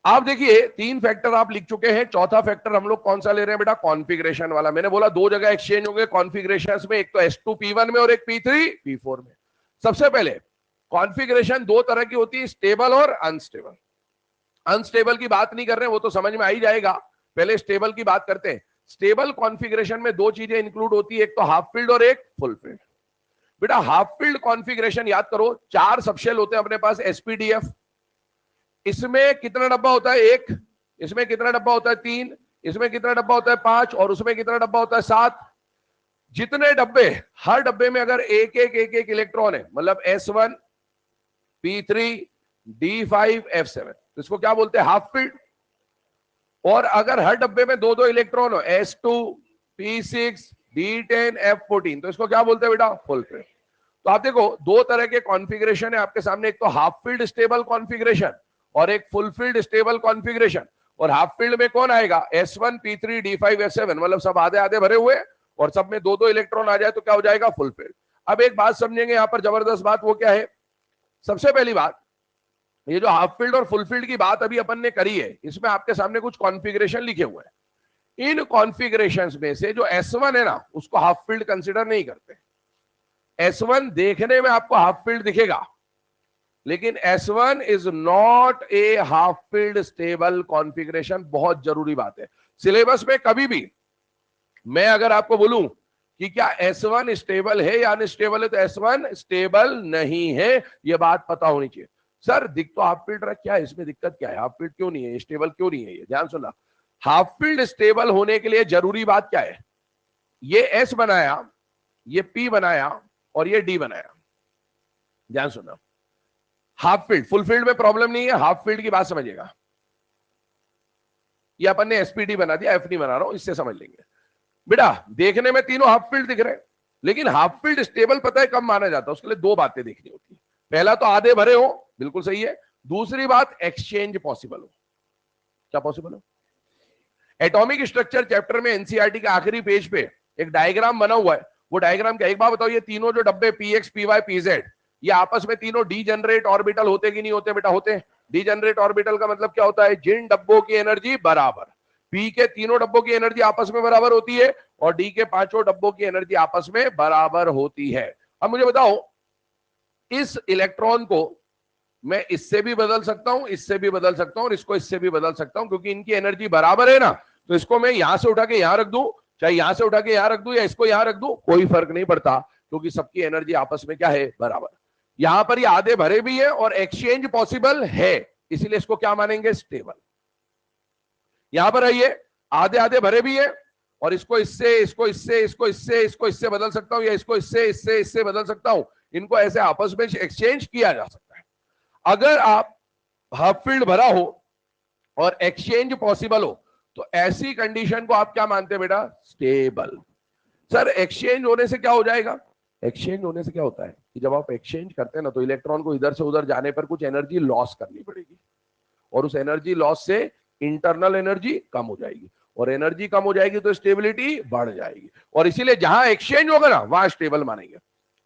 आप देखिए, तीन फैक्टर आप लिख चुके हैं, चौथा फैक्टर हम लोग कौन सा ले रहे हैं बेटा? कॉन्फ़िगरेशन वाला। मैंने बोला दो जगह एक्सचेंज होंगे कॉन्फ़िगरेशंस में, एक तो S2 P1 में और एक P3 P4 में। सबसे पहले कॉन्फ़िगरेशन दो तरह की होती है, स्टेबल और अनस्टेबल। अनस्टेबल की बात नहीं कर रहे हैं, वो तो समझ में आ ही जाएगा। पहले स्टेबल की बात करते हैं। स्टेबल कॉन्फ़िगरेशन में दो चीजें इंक्लूड होती है, एक तो हाफ फिल्ड और एक फुल फिल्ड। बेटा हाफ फिल्ड कॉन्फ़िगरेशन याद करो, 4 सबशेल होते हैं अपने पास SPDF। इसमें कितना डब्बा होता है? 1। इसमें कितना डब्बा होता है? 3। इसमें कितना डब्बा होता है? 5। और उसमें कितना डब्बा होता है? 7। जितने डब्बे, हर डब्बे में अगर एक एक इलेक्ट्रॉन है, मतलब S1 P3 D5 F7, तो इसको क्या बोलते हैं? Half filled. और अगर हर डब्बे में दो दो इलेक्ट्रॉन हो, S2 P6 D10 F14, तो इसको क्या बोलते हैं बेटा? Full field. तो आप देखो दो तरह के कॉन्फ़िगरेशन है आपके सामने, एक तो हाफ फील्ड स्टेबल कॉन्फ़िगरेशन और एक फुल फील्ड स्टेबल कॉन्फ़िगरेशन। और हाफ फील्ड में कौन आएगा? S1 P3 D5 S7, मतलब सब आधे आधे भरे हुए और सब में दो दो इलेक्ट्रॉन आ जाए तो क्या हो जाएगा? Full field. अब एक बात समझेंगे यहां पर, जबरदस्त बात, वो क्या है? सबसे पहली बात, ये जो हाफ फील्ड और फुल फील्ड की बात अभी अपन ने करी है, इसमें आपके सामने कुछ कॉन्फ़िगरेशन लिखे हुए हैं। इन कॉन्फ़िगरेशंस में से जो S1 है ना, उसको हाफ फील्ड कंसीडर नहीं करते। S1 देखने में आपको हाफ फील्ड दिखेगा, लेकिन S1 is not a half field stable configuration. बहुत जरूरी बात है। सिलेबस में कभी भी मैं अगर आपको बोलूं कि क्या S1 स्टेबल है या अनस्टेबल है, तो S1 स्टेबल नहीं है, यह बात पता होनी चाहिए। सर दिख तो हाफ फील्ड रहा, क्या है इसमें दिक्कत? क्या है? हाफ फील्ड क्यों नहीं है? स्टेबल क्यों नहीं है? ये ध्यान सुनना, हाफ फील्ड स्टेबल होने के लिए जरूरी बात क्या है? ये S बनाया, ये P बनाया और ये D बनाया। ध्यान सुनना, हाफ फील्ड, फुल फील्ड में प्रॉब्लम नहीं है, हाफ फील्ड की बात समझिएगा। ये अपन ने एसपीडी बना दिया, एफ नहीं बना रहा हूं, इससे समझ लेंगे बेटा। देखने में तीनों हाफ फील्ड दिख रहे हैं, लेकिन हाफ फील्ड स्टेबल पता है कब माना जाता है? उसके लिए दो बातें देखनी होती है। पहला तो आधे भरे हो, बिल्कुल सही है। दूसरी बात, एक्सचेंज पॉसिबल हो। क्या पॉसिबल हो? एटॉमिक स्ट्रक्चर चैप्टर में एनसीईआरटी के आखिरी पेज पे एक डायग्राम बना हुआ है। वो डायग्राम क्या? एक बात बताओ, ये तीनों जो डब्बे पीएक्स पीवाई पीजेड, ये आपस में तीनों डीजनरेट ऑर्बिटल होते कि नहीं होते बेटा? होते हैं। डीजनरेट ऑर्बिटल का मतलब क्या होता है? जिन डब्बों की एनर्जी बराबर, पी के तीनों डब्बों की एनर्जी आपस में बराबर होती है और डी के पांचों डब्बों की एनर्जी आपस में बराबर होती है। अब मुझे बताओ, इस इलेक्ट्रॉन को मैं इससे भी बदल सकता हूं, इससे भी बदल सकता हूं और इसको इससे भी बदल सकता हूं, क्योंकि इनकी एनर्जी बराबर है ना। तो इसको मैं यहां से उठा के यहां रख दूं, चाहे यहां से उठा के यहां रख दूं या इसको यहां रख दूं, कोई फर्क नहीं पड़ता, क्योंकि सबकी एनर्जी आपस में क्या है? बराबर। यहां पर ये आधे भरे भी है और एक्सचेंज पॉसिबल है, इसीलिए इसको क्या मानेंगे? स्टेबल। यहां पर आइए, आधे आधे भरे भी है और इसको इससे, इसको इससे, इसको इससे, इसको इससे बदल सकता हूं या इसको इससे, इससे, इससे बदल सकता हूं। इनको ऐसे आपस में एक्सचेंज किया जा सकता है। अगर आप हाफ फील्ड भरा हो और एक्सचेंज पॉसिबल हो, तो ऐसी कंडीशन को आप क्या मानते हैं बेटा? स्टेबल। सर एक्सचेंज होने से क्या हो जाएगा? एक्सचेंज होने से क्या होता है कि जब आप एक्सचेंज करते हैं ना, तो इलेक्ट्रॉन को इधर से उधर जाने पर कुछ एनर्जी लॉस करनी पड़ेगी और उस एनर्जी लॉस से इंटरनल एनर्जी कम हो जाएगी और एनर्जी कम हो जाएगी तो स्टेबिलिटी बढ़ जाएगी। और इसीलिए जहां एक्सचेंज होगा ना, वहां स्टेबल मानेंगे।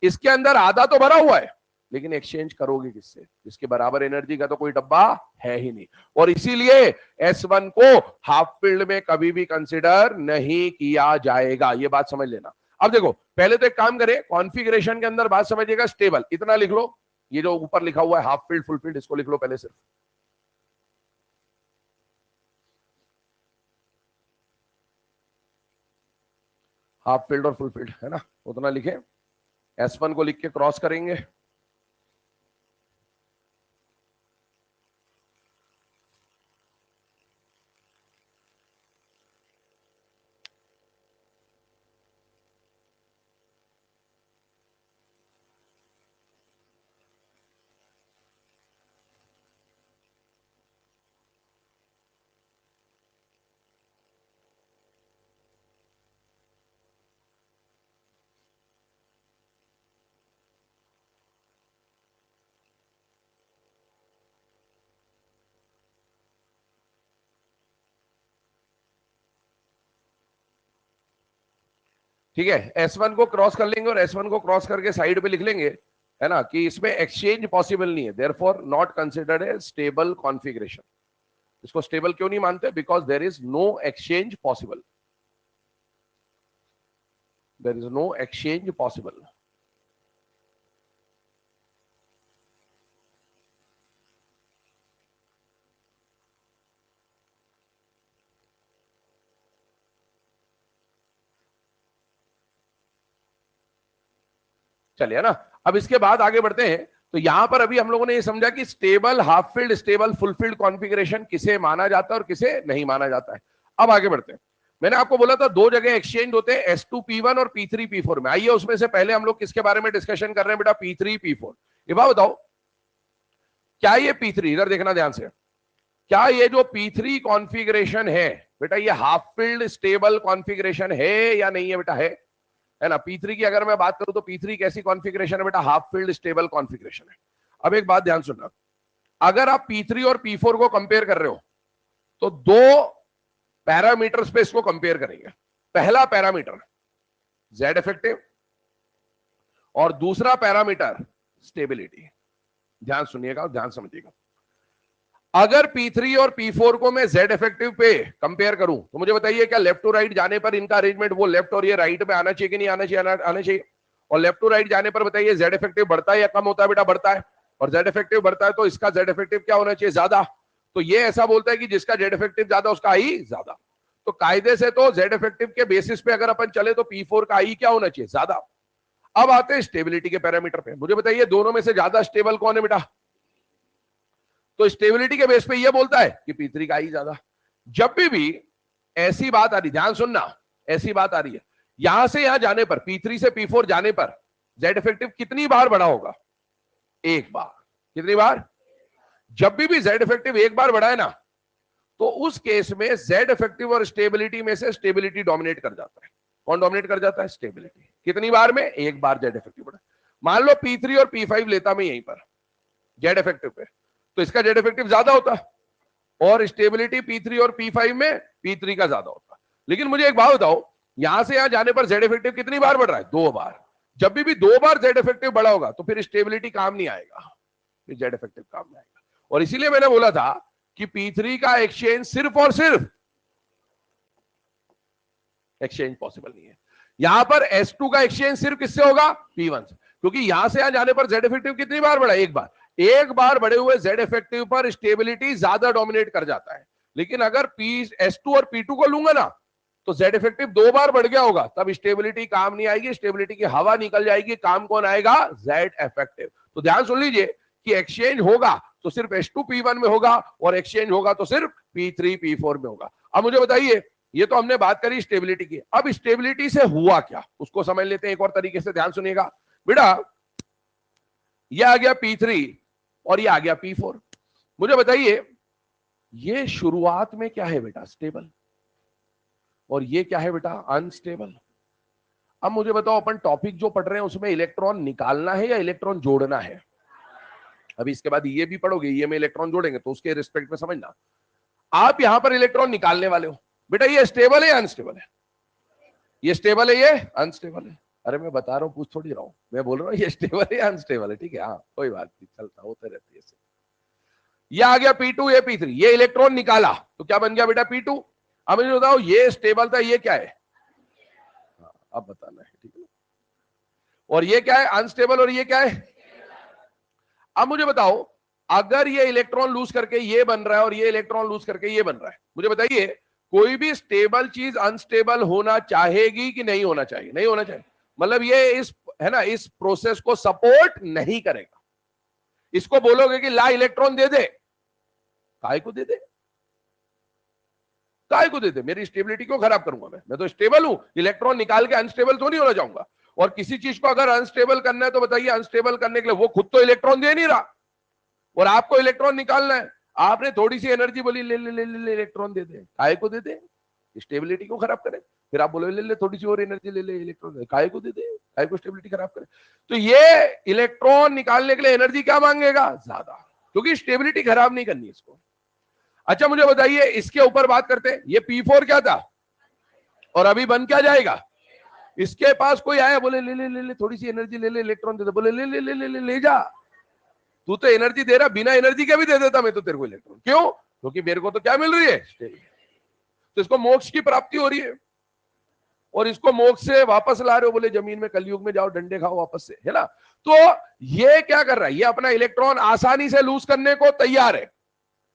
इसके अंदर आधा तो भरा हुआ है, लेकिन एक्सचेंज करोगे किससे? इसके बराबर एनर्जी का तो कोई डब्बा है ही नहीं। और इसीलिए S1 को हाफ फील्ड में कभी भी कंसिडर नहीं किया जाएगा, ये बात समझ लेना। अब देखो, पहले तो एक काम करें, कॉन्फ़िगरेशन के अंदर बात समझिएगा। स्टेबल इतना लिख लो, ये जो ऊपर लिखा हुआ है हाफ फील्ड फुल फील्ड, इसको लिख लो पहले सिर्फ। हाफ फील्ड और फुल फील्ड है ना, उतना लिखे। S1 को लिख के क्रॉस करेंगे, ठीक है। S1 को क्रॉस कर लेंगे और S1 को क्रॉस करके साइड पे लिख लेंगे, है ना, कि इसमें एक्सचेंज पॉसिबल नहीं है, therefore not considered a stable configuration. इसको स्टेबल क्यों नहीं मानते? Because there is no exchange possible, there is no exchange possible. चलिए ना, अब इसके बाद आगे बढ़ते हैं। तो यहां पर अभी हम लोगों ने ये समझा कि stable half field, stable full field configuration किसे माना जाता है और किसे नहीं माना जाता है। अब आगे बढ़ते हैं। मैंने आपको बोला था दो जगह एक्सचेंज होते हैं, S2P1 और P3P4 में। आइए उसमें से पहले हम लोग किसके बारे में डिस्कशन कर रहे हैं बेटा? P3P4। ये बात बताओ, क्या ये P3, इधर देखना ध्यान से, क्या ये जो P3 कॉन्फ़िगरेशन है बेटा, ये हाफ फील्ड स्टेबल कॉन्फ़िगरेशन है या नहीं है बेटा? है ना। P3 की अगर मैं बात करूं तो P3 कैसी कॉन्फ़िगरेशन है बेटा? हाफ फील्ड स्टेबल कॉन्फ़िगरेशन है। अब एक बात ध्यान सुनना, अगर आप P3 और P4 को कंपेयर कर रहे हो तो दो पैरामीटर्स पे इसको कंपेयर करेंगे। पहला पैरामीटर Z इफेक्टिव और दूसरा पैरामीटर स्टेबिलिटी। ध्यान सुनिएगा और ध्यान समझिएगा। अगर P3 और P4 को मैं Z इफेक्टिव पे कंपेयर करूं तो मुझे बताइए, क्या लेफ्ट टू राइट जाने पर इनका अरेंजमेंट वो लेफ्ट और ये राइट में आना चाहिए कि नहीं आना चाहिए? आना चाहिए। और लेफ्ट टू राइट जाने पर बताइए Z इफेक्टिव बढ़ता है या कम होता है बेटा? बढ़ता है। और Z इफेक्टिव बढ़ता है तो इसका Z इफेक्टिव क्या होना चाहिए? ज्यादा। तो ये ऐसा बोलता है कि जिसका Z इफेक्टिव ज्यादा उसका आई ज्यादा। तो कायदे से तो Z इफेक्टिव के बेसिस पे अगर अपन चले तो P4 का आई क्या होना चाहिए? ज्यादा। अब आते हैं स्टेबिलिटी के पैरामीटर पे। मुझे बताइए दोनों में से ज्यादा स्टेबल कौन है बेटा? तो स्टेबिलिटी के बेस पे ये बोलता है कि P3 का आई ज्यादा। जब भी ऐसी बात आ रही, ध्यान सुनना, ऐसी बात आ रही है, यहां से यहां जाने पर, P3 से P4 जाने पर Z इफेक्टिव कितनी बार बढ़ा होगा? एक बार। कितनी बार? जब भी Z इफेक्टिव एक बार बढ़ा है ना, तो उस केस में Z इफेक्टिव और स्टेबिलिटी में से स्टेबिलिटी डोमिनेट कर जाता है। कौन डोमिनेट कर जाता है? स्टेबिलिटी। कितनी बार में? एक बार Z इफेक्टिव बढ़ा। मान लो P3 और P5 लेता मैं यहीं पर Z इफेक्टिव पे, तो इसका Z इफेक्टिव ज्यादा होता और स्टेबिलिटी P3 और P5 में P3 का ज्यादा होता। लेकिन मुझे एक बात बताओ, यहां से यहां जाने पर Z इफेक्टिव कितनी बार बढ़ रहा है? दो बार। जब भी दो बार Z इफेक्टिव बढ़ा होगा तो फिर स्टेबिलिटी काम नहीं आएगा, फिर Z इफेक्टिव काम नहीं आएगा। और इसीलिए मैंने बोला था कि P3 का एक्सचेंज सिर्फ और सिर्फ एक्सचेंज पॉसिबल नहीं है। यहां पर S2 का एक्सचेंज सिर्फ किससे होगा? P1 से। क्योंकि यहां से यहां जाने पर Z इफेक्टिव कितनी बार बढ़ा? एक बार। एक बार बढ़े हुए Z इफेक्टिव पर स्टेबिलिटी ज्यादा डोमिनेट कर जाता है। लेकिन अगर S2 और P2 को लूंगा ना, तो Z इफेक्टिव दो बार बढ़ गया होगा, तब स्टेबिलिटी काम नहीं आएगी, स्टेबिलिटी की हवा निकल जाएगी, काम कौन आएगा? Z effective. तो ध्यान सुन लीजिए कि एक्सचेंज होगा तो सिर्फ S2 P1 में होगा और एक्सचेंज होगा तो सिर्फ P3 P4 में होगा। अब मुझे बताइए, ये तो हमने बात करी स्टेबिलिटी की, अब स्टेबिलिटी से हुआ क्या उसको समझ लेते हैं एक और तरीके से। ध्यान सुनिएगा बेटा, ये आ गया P3 और ये आ गया P4। मुझे बताइए ये शुरुआत में क्या है बेटा? स्टेबल। और ये क्या है बेटा? अनस्टेबल। अब मुझे बताओ, अपन टॉपिक जो पढ़ रहे हैं उसमें इलेक्ट्रॉन निकालना है या इलेक्ट्रॉन जोड़ना है? अभी इसके बाद ये भी पढ़ोगे, ये में इलेक्ट्रॉन जोड़ेंगे तो उसके रिस्पेक्ट में समझना। आप यहां पर इलेक्ट्रॉन निकालने वाले हो बेटा, ये स्टेबल है या अनस्टेबल है? ये स्टेबल है, ये अनस्टेबल है। अरे मैं बता रहा हूं, पूछ थोड़ी रहा हूं, मैं बोल रहा हूं ये स्टेबल है या अनस्टेबल है। ठीक है, हाँ कोई बात नहीं, चलता होता रहती है। ये आ गया P2, ये P3, ये इलेक्ट्रॉन निकाला तो क्या बन गया बेटा? P2। अब मुझे बताओ, ये स्टेबल था, ये क्या है? हाँ, अब बताना है, ठीक है। और ये क्या है? अनस्टेबल। और ये क्या है? अब मुझे बताओ, अगर ये इलेक्ट्रॉन लूज करके ये बन रहा है और ये इलेक्ट्रॉन लूज करके ये बन रहा है, मुझे बताइए कोई भी स्टेबल चीज अनस्टेबल होना चाहेगी कि नहीं होना चाहिए? नहीं होना चाहिए। मतलब ये इस, है ना, इस प्रोसेस को सपोर्ट नहीं करेगा। इसको बोलोगे कि ला इलेक्ट्रॉन दे दे, काय को दे दे? काय को दे दे? मेरी स्टेबिलिटी क्यों खराब करूंगा? मैं तो स्टेबल हूं, इलेक्ट्रॉन निकाल के अनस्टेबल तो नहीं होना चाहूंगा। और किसी चीज को अगर अनस्टेबल करना है तो बताइए, अनस्टेबल करने के लिए वो खुद तो इलेक्ट्रॉन दे नहीं रहा और आपको इलेक्ट्रॉन निकालना है। आपने थोड़ी सी एनर्जी बोली, ले ले ले ले, ले इलेक्ट्रॉन दे दे, काय को दे दे? स्टेबिलिटी क्यों खराब करे? फिर आप बोले ले ले थोड़ी सी और एनर्जी, ले ले इलेक्ट्रॉन, काय को दे दे? काय को स्टेबिलिटी खराब करे? तो ये इलेक्ट्रॉन निकालने के लिए एनर्जी क्या मांगेगा? ज्यादा, क्योंकि स्टेबिलिटी खराब नहीं करनी इसको। अच्छा मुझे बताइए, इसके ऊपर बात करते हैं। ये P4 क्या था और अभी बन क्या जाएगा? इसके पास कोई आया, बोले ले ले ले ले थोड़ी सी एनर्जी, ले ले इलेक्ट्रॉन दे दे, बोले ले ले ले ले ले, ले जा, तू तो एनर्जी दे रहा, बिना एनर्जी के भी दे देता मैं तो तेरे को इलेक्ट्रॉन। क्यों? क्योंकि मेरे को तो क्या मिल रही है? तो इसको मोक्ष की प्राप्ति हो रही है और इसको मोक्ष से वापस ला रहे हो, बोले जमीन में कलयुग में जाओ डंडे खाओ वापस से, है ना। तो ये क्या कर रहा है? ये अपना इलेक्ट्रॉन आसानी से लूज करने को तैयार है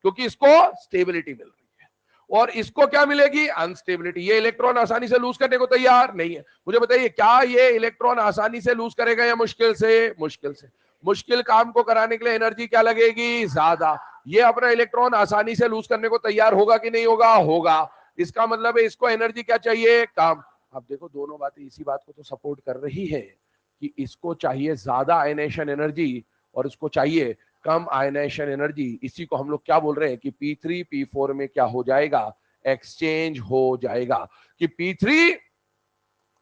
क्योंकि इसको स्टेबिलिटी मिल रही है। और इसको क्या मिलेगी? अनस्टेबिलिटी। ये इलेक्ट्रॉन आसानी से लूज करने को तैयार नहीं है। मुझे बताइए, क्या ये इलेक्ट्रॉन आसानी से लूज करेगा या मुश्किल से? मुश्किल से। मुश्किल काम को कराने के लिए एनर्जी क्या लगेगी? ज्यादा। ये अपना इलेक्ट्रॉन आसानी से लूज करने को तैयार होगा कि नहीं होगा? होगा। इसका मतलब है इसको एनर्जी क्या चाहिए? कम। अब देखो, दोनों बातें इसी बात को तो सपोर्ट कर रही है कि इसको चाहिए ज्यादा आयनेशन एनर्जी और इसको चाहिए कम आयनाइजेशन एनर्जी, इसी को हम लोग क्या बोल रहे हैं कि P3 P4 में क्या हो जाएगा, एक्सचेंज हो जाएगा, कि P3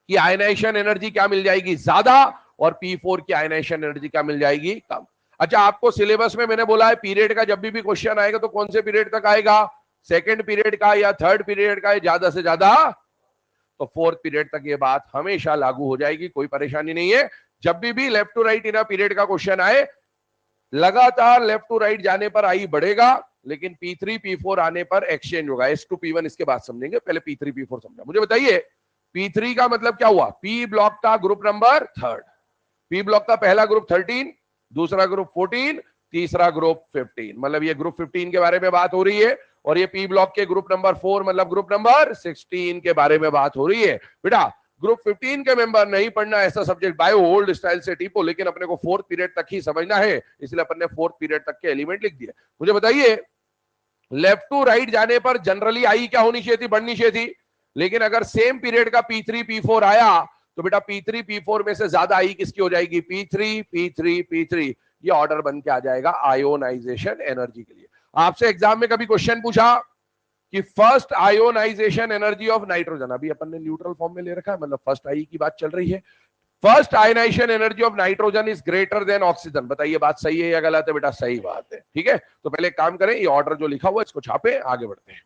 की आयनाइजेशन एनर्जी क्या मिल जाएगी, ज्यादा, और P4 की आयनाइजेशन एनर्जी क्या मिल जाएगी, कम। अच्छा, आपको सिलेबस में मैंने बोला है पीरियड का जब भी क्वेश्चन आएगा तो कौन से पीरियड तक आएगा, सेकंड पीरियड का या थर्ड पीरियड का, ज्यादा से ज्यादा तो फोर्थ पीरियड तक ये बात हमेशा लागू हो जाएगी, कोई परेशानी नहीं है। जब भी left to right in a period का क्वेश्चन आए, लगातार लेफ्ट टू राइट जाने पर आई बढ़ेगा, लेकिन P3 P4 आने पर एक्सचेंज होगा। S2 P1 इसके बाद समझेंगे, पहले P3 P4 समझा। मुझे बताइए P3 का मतलब क्या हुआ, P ब्लॉक का group number third, P block का पहला ग्रुप 13, दूसरा ग्रुप 14, तीसरा ग्रुप 15, मतलब ये ग्रुप 15 के बारे में बात हो रही है, और ये P ब्लॉक के ग्रुप नंबर 4 मतलब ग्रुप नंबर 16 के बारे में बात हो रही है। बेटा ग्रुप 15 के मेंबर नहीं पढ़ना ऐसा सब्जेक्ट बायो, ओल्ड स्टाइल से टीपो, लेकिन अपने को फोर्थ पीरियड तक ही समझना है, इसलिए अपन ने फोर्थ पीरियड तक के एलिमेंट लिख दिए। मुझे बताइए लेफ्ट टू राइट जाने पर जनरली आई क्या होनी चाहिए थी, बढ़नी चाहिए थी, लेकिन अगर सेम पीरियड का P3 P4 आया तो बेटा P3 P4 में से ज्यादा आई किसकी हो जाएगी, P3 P3 P3, ये ऑर्डर बन के आ जाएगा आयोनाइजेशन एनर्जी के लिए। आपसे एग्जाम में कभी क्वेश्चन पूछा कि first ionisation energy of nitrogen, अभी अपन ने न्यूट्रल फॉर्म में ले रखा है, मतलब फर्स्ट आई की बात चल रही है, first ionisation energy of nitrogen is greater than oxygen, बताइए बात सही है या गलत है, बेटा सही बात है। ठीक है, तो पहले काम करें, ये ऑर्डर जो लिखा हुआ है इसको छापे, आगे बढ़ते हैं।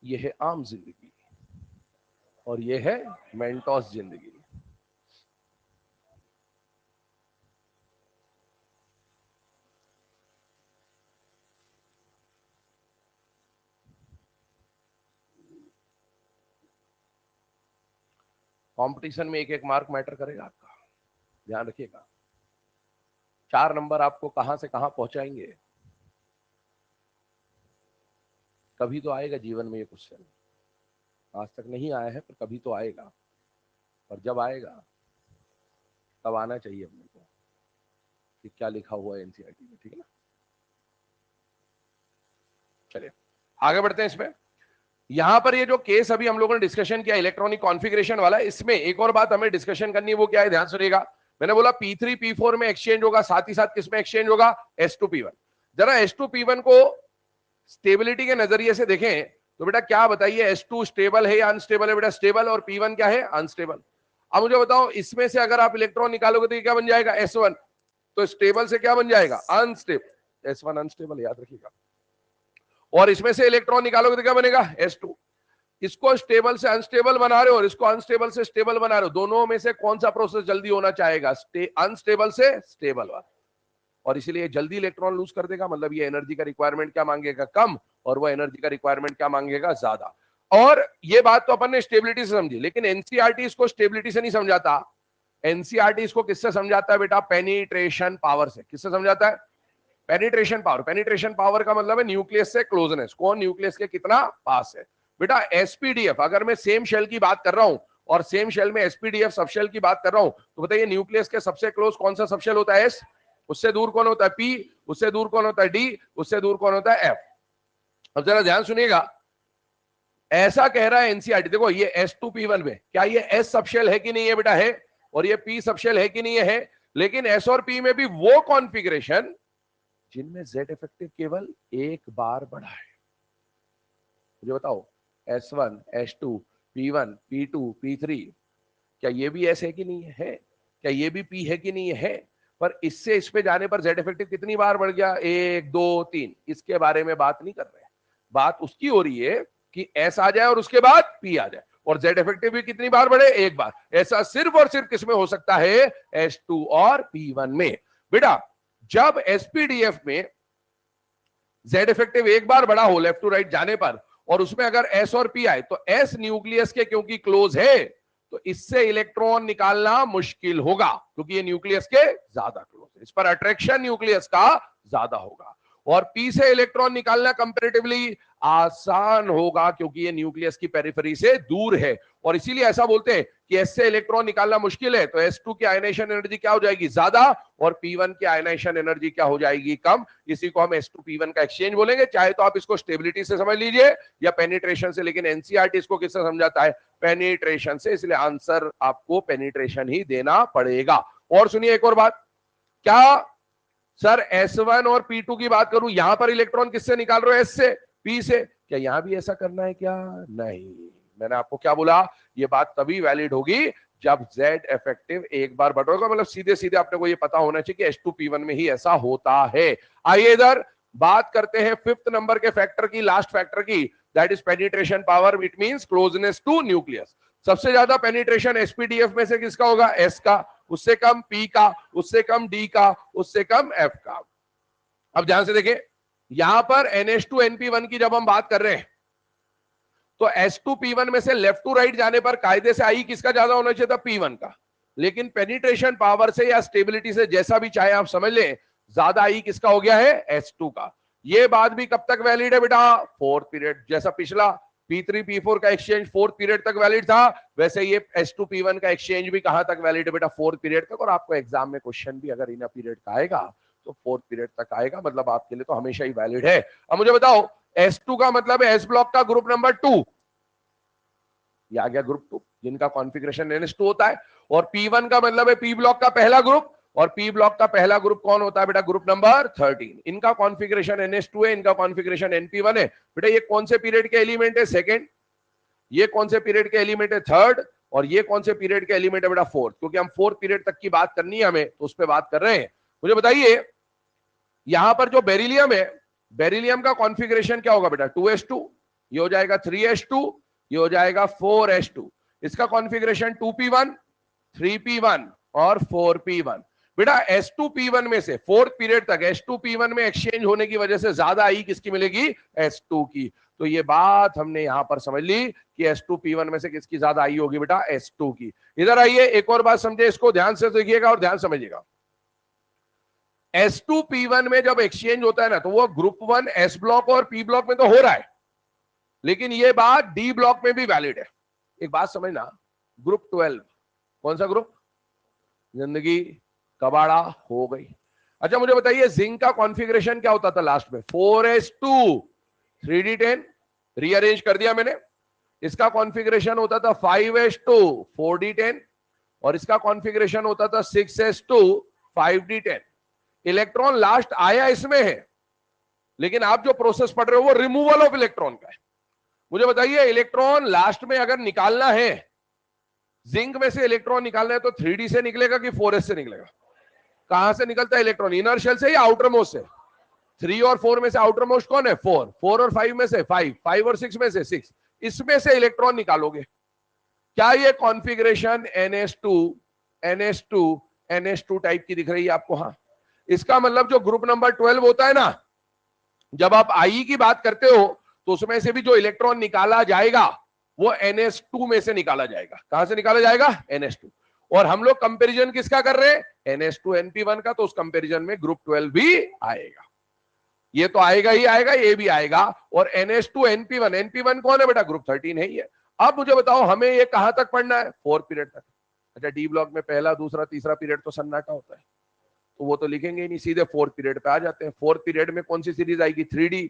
ये है आम जिंदगी और ये है मेंटोस जिंदगी। कंपटीशन में एक एक मार्क मैटर करेगा आपका। ध्यान रखिएगा, 4 नंबर आपको कहां से कहां पहुंचाएंगे। कभी तो आएगा जीवन में ये क्वेश्चन, आज तक नहीं आया है पर कभी तो आएगा, और जब आएगा तब आना चाहिए अपने को कि क्या लिखा हुआ है एनसीईआरटी में, ठीक है ना। चलिए आगे बढ़ते हैं इसमें। यहां पर ये जो केस अभी हम लोगों ने डिस्कशन किया इलेक्ट्रॉनिक कॉन्फ़िगरेशन वाला, इसमें एक और बात हमें डिस्कशन करनी है, वो क्या है, ध्यान सुनिएगा। मैंने बोला P3 P4 में एक्सचेंज होगा, साथ ही साथ किसमें एक्सचेंज होगा, S2P1। जरा S2P1 को स्टेबिलिटी के नजरिए से देखें तो बेटा क्या बताइए, S2 स्टेबल है या अनस्टेबल है? बेटा स्टेबल, और P1 क्या है, अनस्टेबल। अब मुझे बताओ इसमें से अगर आप इलेक्ट्रॉन निकालोगे तो ये क्या बन जाएगा, S1। तो स्टेबल से क्या बन जाएगा, अनस्टेबल, S1 अनस्टेबल, याद रखिएगा। और इसमें से इलेक्ट्रॉन निकालोगे तो क्या बनेगा, S2। इसको स्टेबल से अनस्टेबल बना रहे हो और इसको अनस्टेबल से स्टेबल बना रहे हो, दोनों में से कौन सा प्रोसेस जल्दी होना चाहेगा, अनस्टेबल से स्टेबल वाला। और इसीलिए जल्दी इलेक्ट्रॉन लूज कर देगा, मतलब ये एनर्जी का रिक्वायरमेंट क्या मांगेगा, कम, और वो एनर्जी का रिक्वायरमेंट क्या मांगेगा, ज्यादा। और ये बात तो अपन ने स्टेबिलिटी से समझी, लेकिन एनसीईआरटी इसको स्टेबिलिटी से नहीं समझाता। एनसीईआरटी इसको किससे समझाता है बेटा, पेनिट्रेशन पावर से। किससे समझाता है, पेनिट्रेशन पावर। पेनिट्रेशन पावर का मतलब है न्यूक्लियस से क्लोजनेस, कौन न्यूक्लियस के कितना पास है। बेटा एसपीडीएफ, अगर मैं सेम शेल की बात कर रहा हूं और सेम शेल में एसपीडीएफ सबशेल की बात कर रहा हूं, तो बताइए न्यूक्लियस के सबसे क्लोज कौन सा सबशेल होता है, एस। उससे दूर कौन होता है, पी। उससे दूर कौन होता है, डी। उससे दूर कौन होता है, एफ। अब जरा ध्यान सुनिएगा, ऐसा कह रहा है एनसीईआरटी, देखो ये S2P1 में क्या ये एस सबशेल है कि नहीं है, बेटा है, और ये पी सबशेल है कि नहीं है। लेकिन एस और पी में भी वो कॉन्फ़िगरेशन जिनमें Z इफेक्टिव केवल एक बार बढ़ा है। मुझे बताओ S1, S2, P1, P2, P3, क्या ये भी S है कि नहीं है, क्या ये भी P है कि नहीं है। पर इससे इस पे जाने पर Z इफेक्टिव कितनी बार बढ़ गया, 1 2 3, इसके बारे में बात नहीं कर रहे हैं। बात उसकी हो रही है कि S आ जाए और उसके बाद P आ जाए, और Z इफेक्टिव भी कितनी बार बढ़े, एक बार। ऐसा सिर्फ और सिर्फ किसमें हो सकता है, S2 और P1 में। बेटा जब एसपीडीएफ में Z इफेक्टिव एक बार बड़ा हो लेफ्ट टू राइट जाने पर, और उसमें अगर S और P आए, तो S न्यूक्लियस के क्योंकि क्लोज है, तो इससे इलेक्ट्रॉन निकालना मुश्किल होगा, क्योंकि ये न्यूक्लियस के ज्यादा क्लोज है, इस पर अट्रैक्शन न्यूक्लियस का ज्यादा होगा। और P से इलेक्ट्रॉन निकालना कंपैरेटिवली आसान होगा, क्योंकि ये न्यूक्लियस की पेरिफेरी से दूर है। और इसीलिए ऐसा बोलते हैं कि S से इलेक्ट्रॉन निकालना मुश्किल है, तो S2 की आयनाइजेशन एनर्जी क्या हो जाएगी, ज्यादा, और P1 की आयनाइजेशन एनर्जी क्या हो जाएगी, कम। इसी को हम S2P1 का एक्सचेंज बोलेंगे। चाहे तो आप इसको स्टेबिलिटी से समझ लीजिए या पेनिट्रेशन से, लेकिन एनसीईआरटी इसको किससे समझाता है, पेनिट्रेशन से, इसलिए आंसर आपको पेनिट्रेशन ही देना पड़ेगा। और सुनिए एक और बात, क्या सर S1 और P2 की बात करूं, यहां पर इलेक्ट्रॉन किससे निकाल रहे हो, S से, P से, क्या यहां भी ऐसा करना है क्या, नहीं। मैंने आपको क्या बोला, ये बात तभी वैलिड होगी जब Z इफेक्टिव एक बार बढ़ होगा, मतलब सीधे सीधे आपने को ये पता होना चाहिए कि S2P1 में ही ऐसा होता है। आइए इधर बात करते हैं 5th नंबर के फैक्टर की, लास्ट फैक्टर की, that is penetration power, it means closeness to nucleus. सबसे ज्यादा पेनिट्रेशन एसपीडीएफ में से किसका होगा, S का, उससे कम P का, उससे कम D का, उससे कम F का। अब ध्यान से देखें, यहां पर NH2NP1 की जब हम बात कर रहे हैं, तो S2P1 में से लेफ्ट टू राइट जाने पर कायदे से आई किसका ज्यादा होना चाहिए था, P1 का। लेकिन पेनिट्रेशन पावर से या स्टेबिलिटी से, जैसा भी चाहे आप समझ लें, ज्यादा आई किसका हो गया है, S2 का। ये बात भी कब तक वैलिड है बेटा, 4th पीरियड। जैसा पिछला P3 P4 का एक्सचेंज 4th पीरियड तक वैलिड था, वैसे ये S2P1 का एक्सचेंज भी कहां तक वैलिड है बेटा, 4th पीरियड तक। और आपको एग्जाम में क्वेश्चन भी अगर इन पीरियड का आएगा तो 4th पीरियड तक आएगा, मतलब आपके लिए तो हमेशा ही वैलिड है। अब मुझे बताओ S2 का मतलब है S ब्लॉक का ग्रुप नंबर 2, ये आ गया ग्रुप 2, जिनका कॉन्फ़िगरेशन NH2 होता है। और P1 का मतलब है P ब्लॉक का पहला ग्रुप, और P ब्लॉक का पहला ग्रुप कौन होता है बेटा, ग्रुप नंबर 13। इनका कॉन्फ़िगरेशन NH2 है, इनका कॉन्फ़िगरेशन NP1 है। बेटा ये कौन से पीरियड के एलिमेंट है, सेकंड। ये कौन से पीरियड के एलिमेंट है, थर्ड। और ये कौन से पीरियड के एलिमेंट है बेटा, फोर्थ। क्योंकि हम 4th पीरियड तक की बात करनी है हमें, तो उस पर बात कर रहे हैं। मुझे बताइए यहां पर जो बेरिलियम है, बेरिलियम का कॉन्फ़िगरेशन क्या होगा बेटा, 2s2, ये हो जाएगा 3s2, ये हो जाएगा 4s2। इसका कॉन्फ़िगरेशन 2p1, 3p1 और 4p1। बेटा S2P1 में से फोर्थ पीरियड तक S2P1 में एक्सचेंज होने की वजह से ज्यादा आई किसकी मिलेगी? S2 की। तो ये बात हमने यहां पर समझ ली कि S2P1 में से किसकी ज्यादा आई होगी बेटा? S2 की। इधर आइए एक और बात समझे, इसको ध्यान से देखिएगा और ध्यान समझिएगा। S2P1 में जब एक्सचेंज होता है ना, तो वो ग्रुप 1 S ब्लॉक और P ब्लॉक में तो हो रहा है, लेकिन ये बात D ब्लॉक में भी वैलिड है। एक बात समझना, ग्रुप 12, कौन सा ग्रुप? जिंदगी कबाड़ा हो गई। अच्छा मुझे बताइए जिंक का कॉन्फ़िगरेशन क्या होता था लास्ट में? 4s2 3d10, रीअरेंज कर दिया मैंने। इसका कॉन्फ़िगरेशन होता था 5s2 4d10 और इसका कॉन्फ़िगरेशन होता था 6s2 5d10। इलेक्ट्रॉन लास्ट आया इसमें है, लेकिन आप जो प्रोसेस पढ़ रहे हो वो रिमूवल ऑफ इलेक्ट्रॉन का है। मुझे बताइए इलेक्ट्रॉन लास्ट में अगर निकालना है, जिंक में से इलेक्ट्रॉन निकालना है, तो 3d से निकलेगा कि 4s से निकलेगा? कहां से निकलता है इलेक्ट्रॉन? इनर शेल से या आउटर मोस्ट से? 3 और 4 में से आउटर मोस्ट कौन है? 4। 4 और 5 में से 5, 5 और 6 में से 6। इसमें से इलेक्ट्रॉन निकालोगे। क्या ये कॉन्फ़िगरेशन NS2 टाइप की दिख रही है आपको? हाँ। इसका मतलब जो ग्रुप नंबर 12 होता है ना, जब आप आई की बात करते हो तो उसमें से भी जो इलेक्ट्रॉन निकाला जाएगा वो NS2 में से निकाला जाएगा। कहां से निकाला जाएगा? NS2। और हम लोग कंपैरिजन किसका कर रहे हैं? NS2 NP1 का। तो उस कंपैरिजन में ग्रुप 12 भी आएगा। ये तो आएगा ही आएगा, ये भी आएगा। और NS2 NP1 कौन है बेटा? ग्रुप 13 है ये। अब मुझे बताओ हमें ये कहां तक पढ़ना है? 4 पीरियड तक। अच्छा डी ब्लॉक में पहला दूसरा तीसरा पीरियड तो सन्नाटा होता है, तो वो तो लिखेंगे ही नहीं, सीधे 4 पीरियड पे आ जाते हैं। 4 पीरियड में कौन सी सीरीज आएगी? 3D।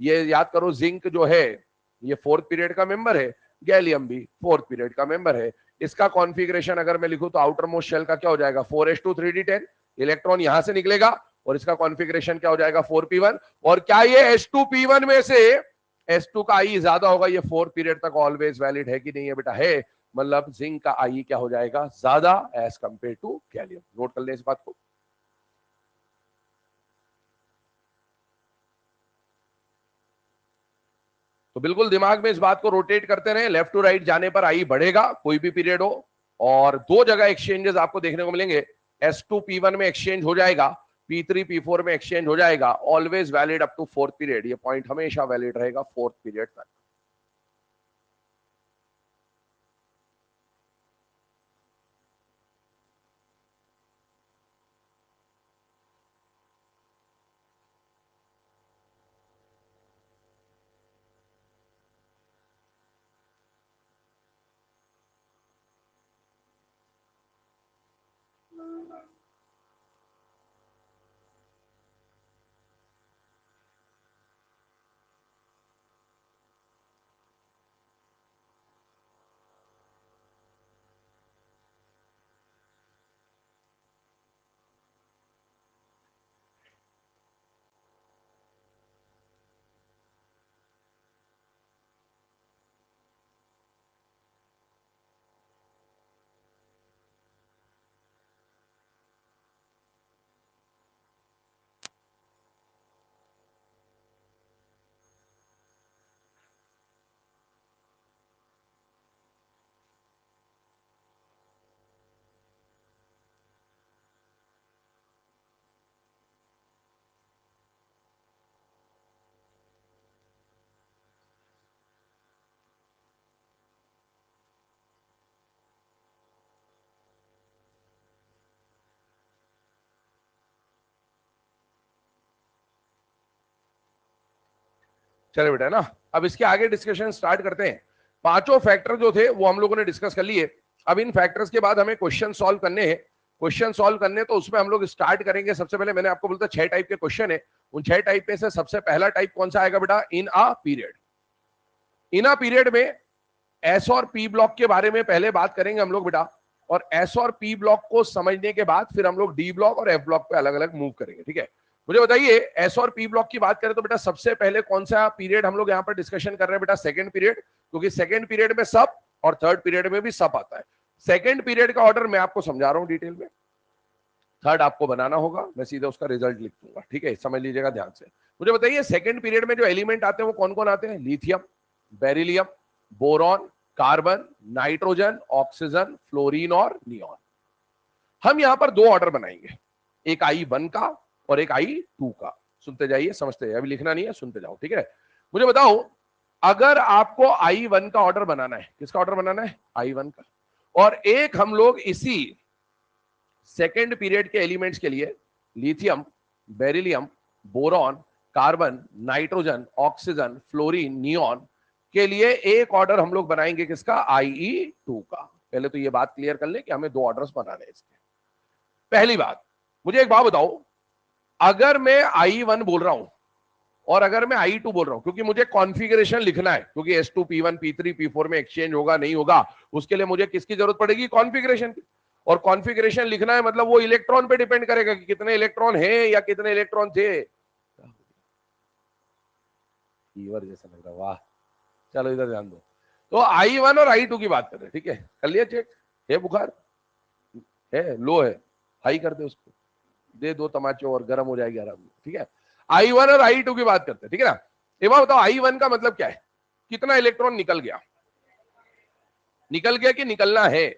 ये याद करो, जिंक जो है ये 4 पीरियड का मेंबर है, गैलियम भी 4 पीरियड का मेंबर है। इसका कॉन्फ़िगरेशन अगर मैं लिखूं तो आउटर मोस्ट शेल का क्या हो जाएगा? 4s2 3d10। इलेक्ट्रॉन यहां से निकलेगा और इसका कॉन्फ़िगरेशन क्या हो जाएगा? 4p1। और क्या ये S2P1 में से S2 का आई ज्यादा होगा? ये 4 पीरियड तक ऑलवेज वैलिड है कि नहीं है बेटा? है। मतलब जिंक का आई क्या हो जाएगा? ज्यादा as compared to gallium. Note कर लें इस बात को। तो बिल्कुल दिमाग में इस बात को रोटेट करते रहे, लेफ्ट टू राइट जाने पर आई बढ़ेगा, कोई भी पीरियड हो। और दो जगह एक्सचेंजेस आपको देखने को मिलेंगे। S2P1 में एक्सचेंज हो जाएगा, P3 P4 में एक्सचेंज हो जाएगा। Always valid up to 4th period. ये पॉइंट हमेशा वैलिड रहेगा 4th पीरियड तक। चले बेटा ना, अब इसके आगे डिस्कशन स्टार्ट करते हैं। पांचों फैक्टर जो थे वो हम लोगों ने डिस्कस कर लिए। अब इन फैक्टर्स के बाद हमें क्वेश्चन सॉल्व करने हैं। क्वेश्चन सॉल्व करने तो उसमें हम लोग स्टार्ट करेंगे। सबसे पहले मैंने आपको बोलता 6 टाइप के क्वेश्चन है। उन 6 टाइप में से सबसे पहला टाइप कौन सा आएगा बेटा? In a period. In a period में एस और पी ब्लॉक के बारे में पहले बात करेंगे हम लोग बेटा, और एस और पी ब्लॉक को समझने के बाद फिर हम लोग डी ब्लॉक और एफ ब्लॉक पे अलग अलग मूव करेंगे। ठीक है, मुझे बताइए एस और पी ब्लॉक की बात करें तो बेटा सबसे पहले कौन सा पीरियड हम लोग यहाँ पर डिस्कशन कर रहे हैं बेटा? सेकंड पीरियड, क्योंकि सेकंड पीरियड में सब और थर्ड पीरियड में भी सब आता है। सेकंड पीरियड का ऑर्डर मैं आपको समझा रहा हूं डिटेल में, थर्ड आपको बनाना होगा, मैं सीधे उसका रिजल्ट लिख दूंगा। ठीक है, समझ लीजिएगा ध्यान से। मुझे बताइए सेकंड पीरियड में जो एलिमेंट आते हैं वो कौन कौन आते हैं? Lithium, beryllium, boron, carbon, nitrogen, oxygen, fluorine और नियॉन। हम यहां पर दो ऑर्डर बनाएंगे, एक I1 का और एक I2 का। सुनते जाइए, समझते जाइए, अभी लिखना नहीं है, सुनते जाओ, ठीक है। मुझे बताओ, अगर आपको I1 का ऑर्डर बनाना है, किसका ऑर्डर बनाना है? I1 का। और एक हम लोग इसी सेकेंड पीरियड के एलिमेंट्स के लिए lithium, beryllium, boron, carbon, nitrogen, oxygen, fluorine, neon के लिए एक ऑर्डर हम लोग बनाएंगे, किसका? IE2 का। पहले तो ये बात क्लियर कर ले कि हमें दो ऑर्डर्स बनाने हैं इसके। पहली बात, मुझे एक बात बताओ, अगर मैं I1 बोल रहा हूं और अगर मैं I2 बोल रहा हूं, क्योंकि मुझे कॉन्फ़िगरेशन लिखना है, क्योंकि S2 P1 P3 P4 में एक्सचेंज होगा नहीं होगा, उसके लिए मुझे किसकी जरूरत पड़ेगी? कॉन्फ़िगरेशन की। और कॉन्फ़िगरेशन लिखना है मतलब वो इलेक्ट्रॉन पे डिपेंड करेगा कि कितने इलेक्ट्रॉन है या कितने इलेक्ट्रॉन थे। फीवर जैसा लग रहा, वाह। चलो इधर ध्यान दो। तो I1 और I2 की बात कर रहे हैं, ठीक है। कर लिया चेक? है बुखार? है? लो है? हाई कर दे उसको, दे दो तमाचे और गर्म हो जाएगी आराम, ठीक है। I1 और I2 की बात करते हैं, ठीक है ना। एक बात बताओ, I1 का मतलब क्या है? कितना इलेक्ट्रॉन निकल गया? निकल गया कि निकलना है?